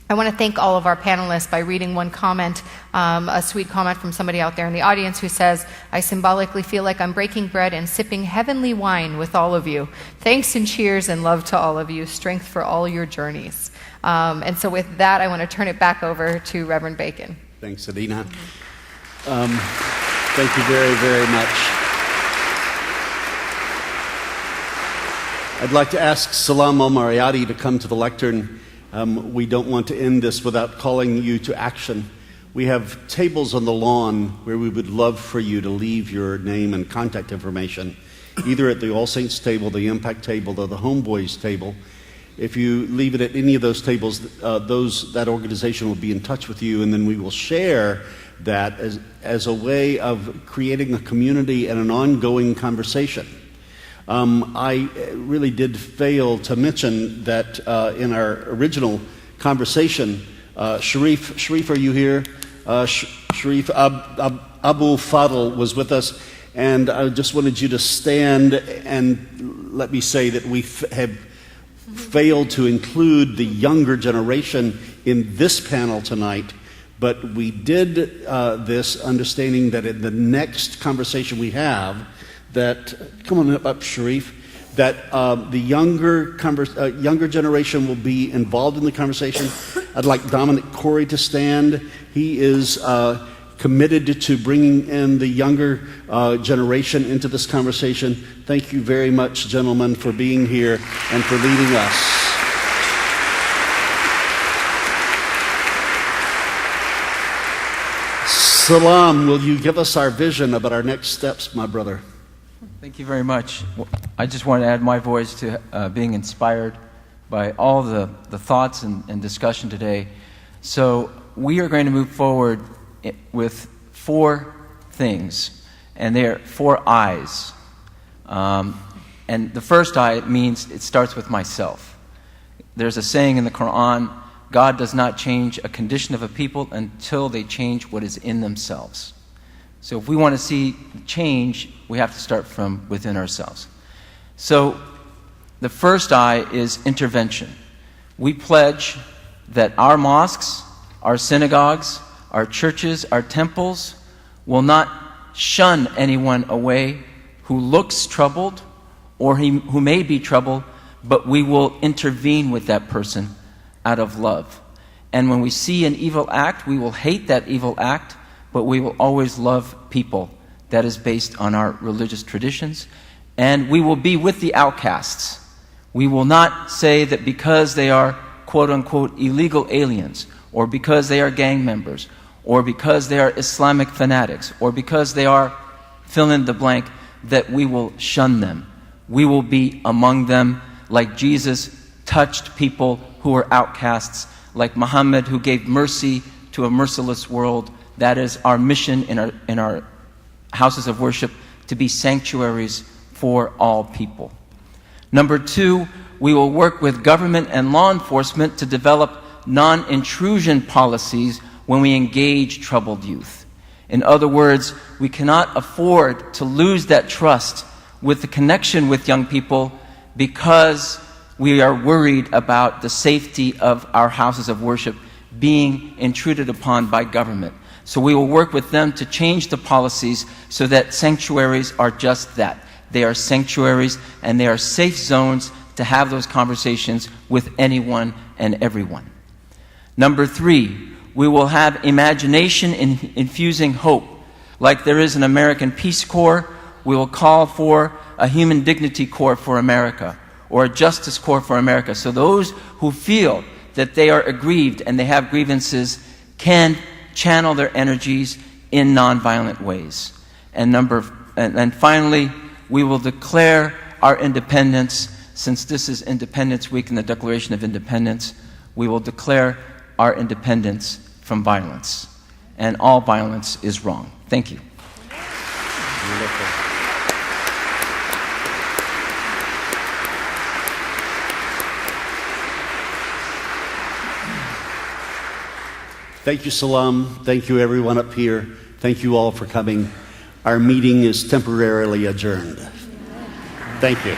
I want to thank all of our panelists by reading one comment, a sweet comment from somebody out there in the audience who says, "I symbolically feel like I'm breaking bread and sipping heavenly wine with all of you. Thanks and cheers and love to all of you. Strength for all your journeys." And so with that, I want to turn it back over to Reverend Bacon. Thanks, Adina. Thank you very, very much. I'd like to ask Salam al-Mariati to come to the lectern. We don't want to end this without calling you to action. We have tables on the lawn where we would love for you to leave your name and contact information, either at the All Saints table, the Impact table, or the Homeboys table. If you leave it at any of those tables, that organization will be in touch with you, and then we will share that as a way of creating a community and an ongoing conversation. I really did fail to mention that in our original conversation, Sharif, are you here? Sharif Abu Fadl was with us, and I just wanted you to stand and let me say that we have failed to include the younger generation in this panel tonight, but we did this understanding that in the next conversation we have, that, come on up, Sharif, that the younger generation will be involved in the conversation. I'd like Dominic Corey to stand. He is committed to bringing in the younger generation into this conversation. Thank you very much, gentlemen, for being here and for leading us. Salam, will you give us our vision about our next steps, my brother? Thank you very much. I just want to add my voice to being inspired by all the thoughts and discussion today. So we are going to move forward with 4 things, and they are 4 I's. And the first I means it starts with myself. There's a saying in the Quran, God does not change a condition of a people until they change what is in themselves. So if we want to see change, we have to start from within ourselves. So the first I is intervention. We pledge that our mosques, our synagogues, our churches, our temples will not shun anyone away who looks troubled or who may be troubled, but we will intervene with that person out of love. And when we see an evil act, we will hate that evil act, but we will always love people. That is based on our religious traditions. And we will be with the outcasts. We will not say that because they are quote-unquote illegal aliens, or because they are gang members, or because they are Islamic fanatics, or because they are fill in the blank, that we will shun them. We will be among them like Jesus touched people who were outcasts, like Muhammad who gave mercy to a merciless world. That is our mission in our houses of worship, to be sanctuaries for all people. Number 2, we will work with government and law enforcement to develop non-intrusion policies when we engage troubled youth. In other words, we cannot afford to lose that trust with the connection with young people because we are worried about the safety of our houses of worship being intruded upon by government. So we will work with them to change the policies so that sanctuaries are just that. They are sanctuaries and they are safe zones to have those conversations with anyone and everyone. Number 3, we will have imagination in infusing hope. Like there is an American Peace Corps, we will call for a Human Dignity Corps for America, or a Justice Corps for America. So those who feel that they are aggrieved and they have grievances can channel their energies in nonviolent ways. And finally, we will declare our independence. Since this is Independence Week and the Declaration of Independence, we will declare our independence from violence. And all violence is wrong. Thank you. Thank you, Salam. Thank you, everyone up here. Thank you all for coming. Our meeting is temporarily adjourned. Thank you.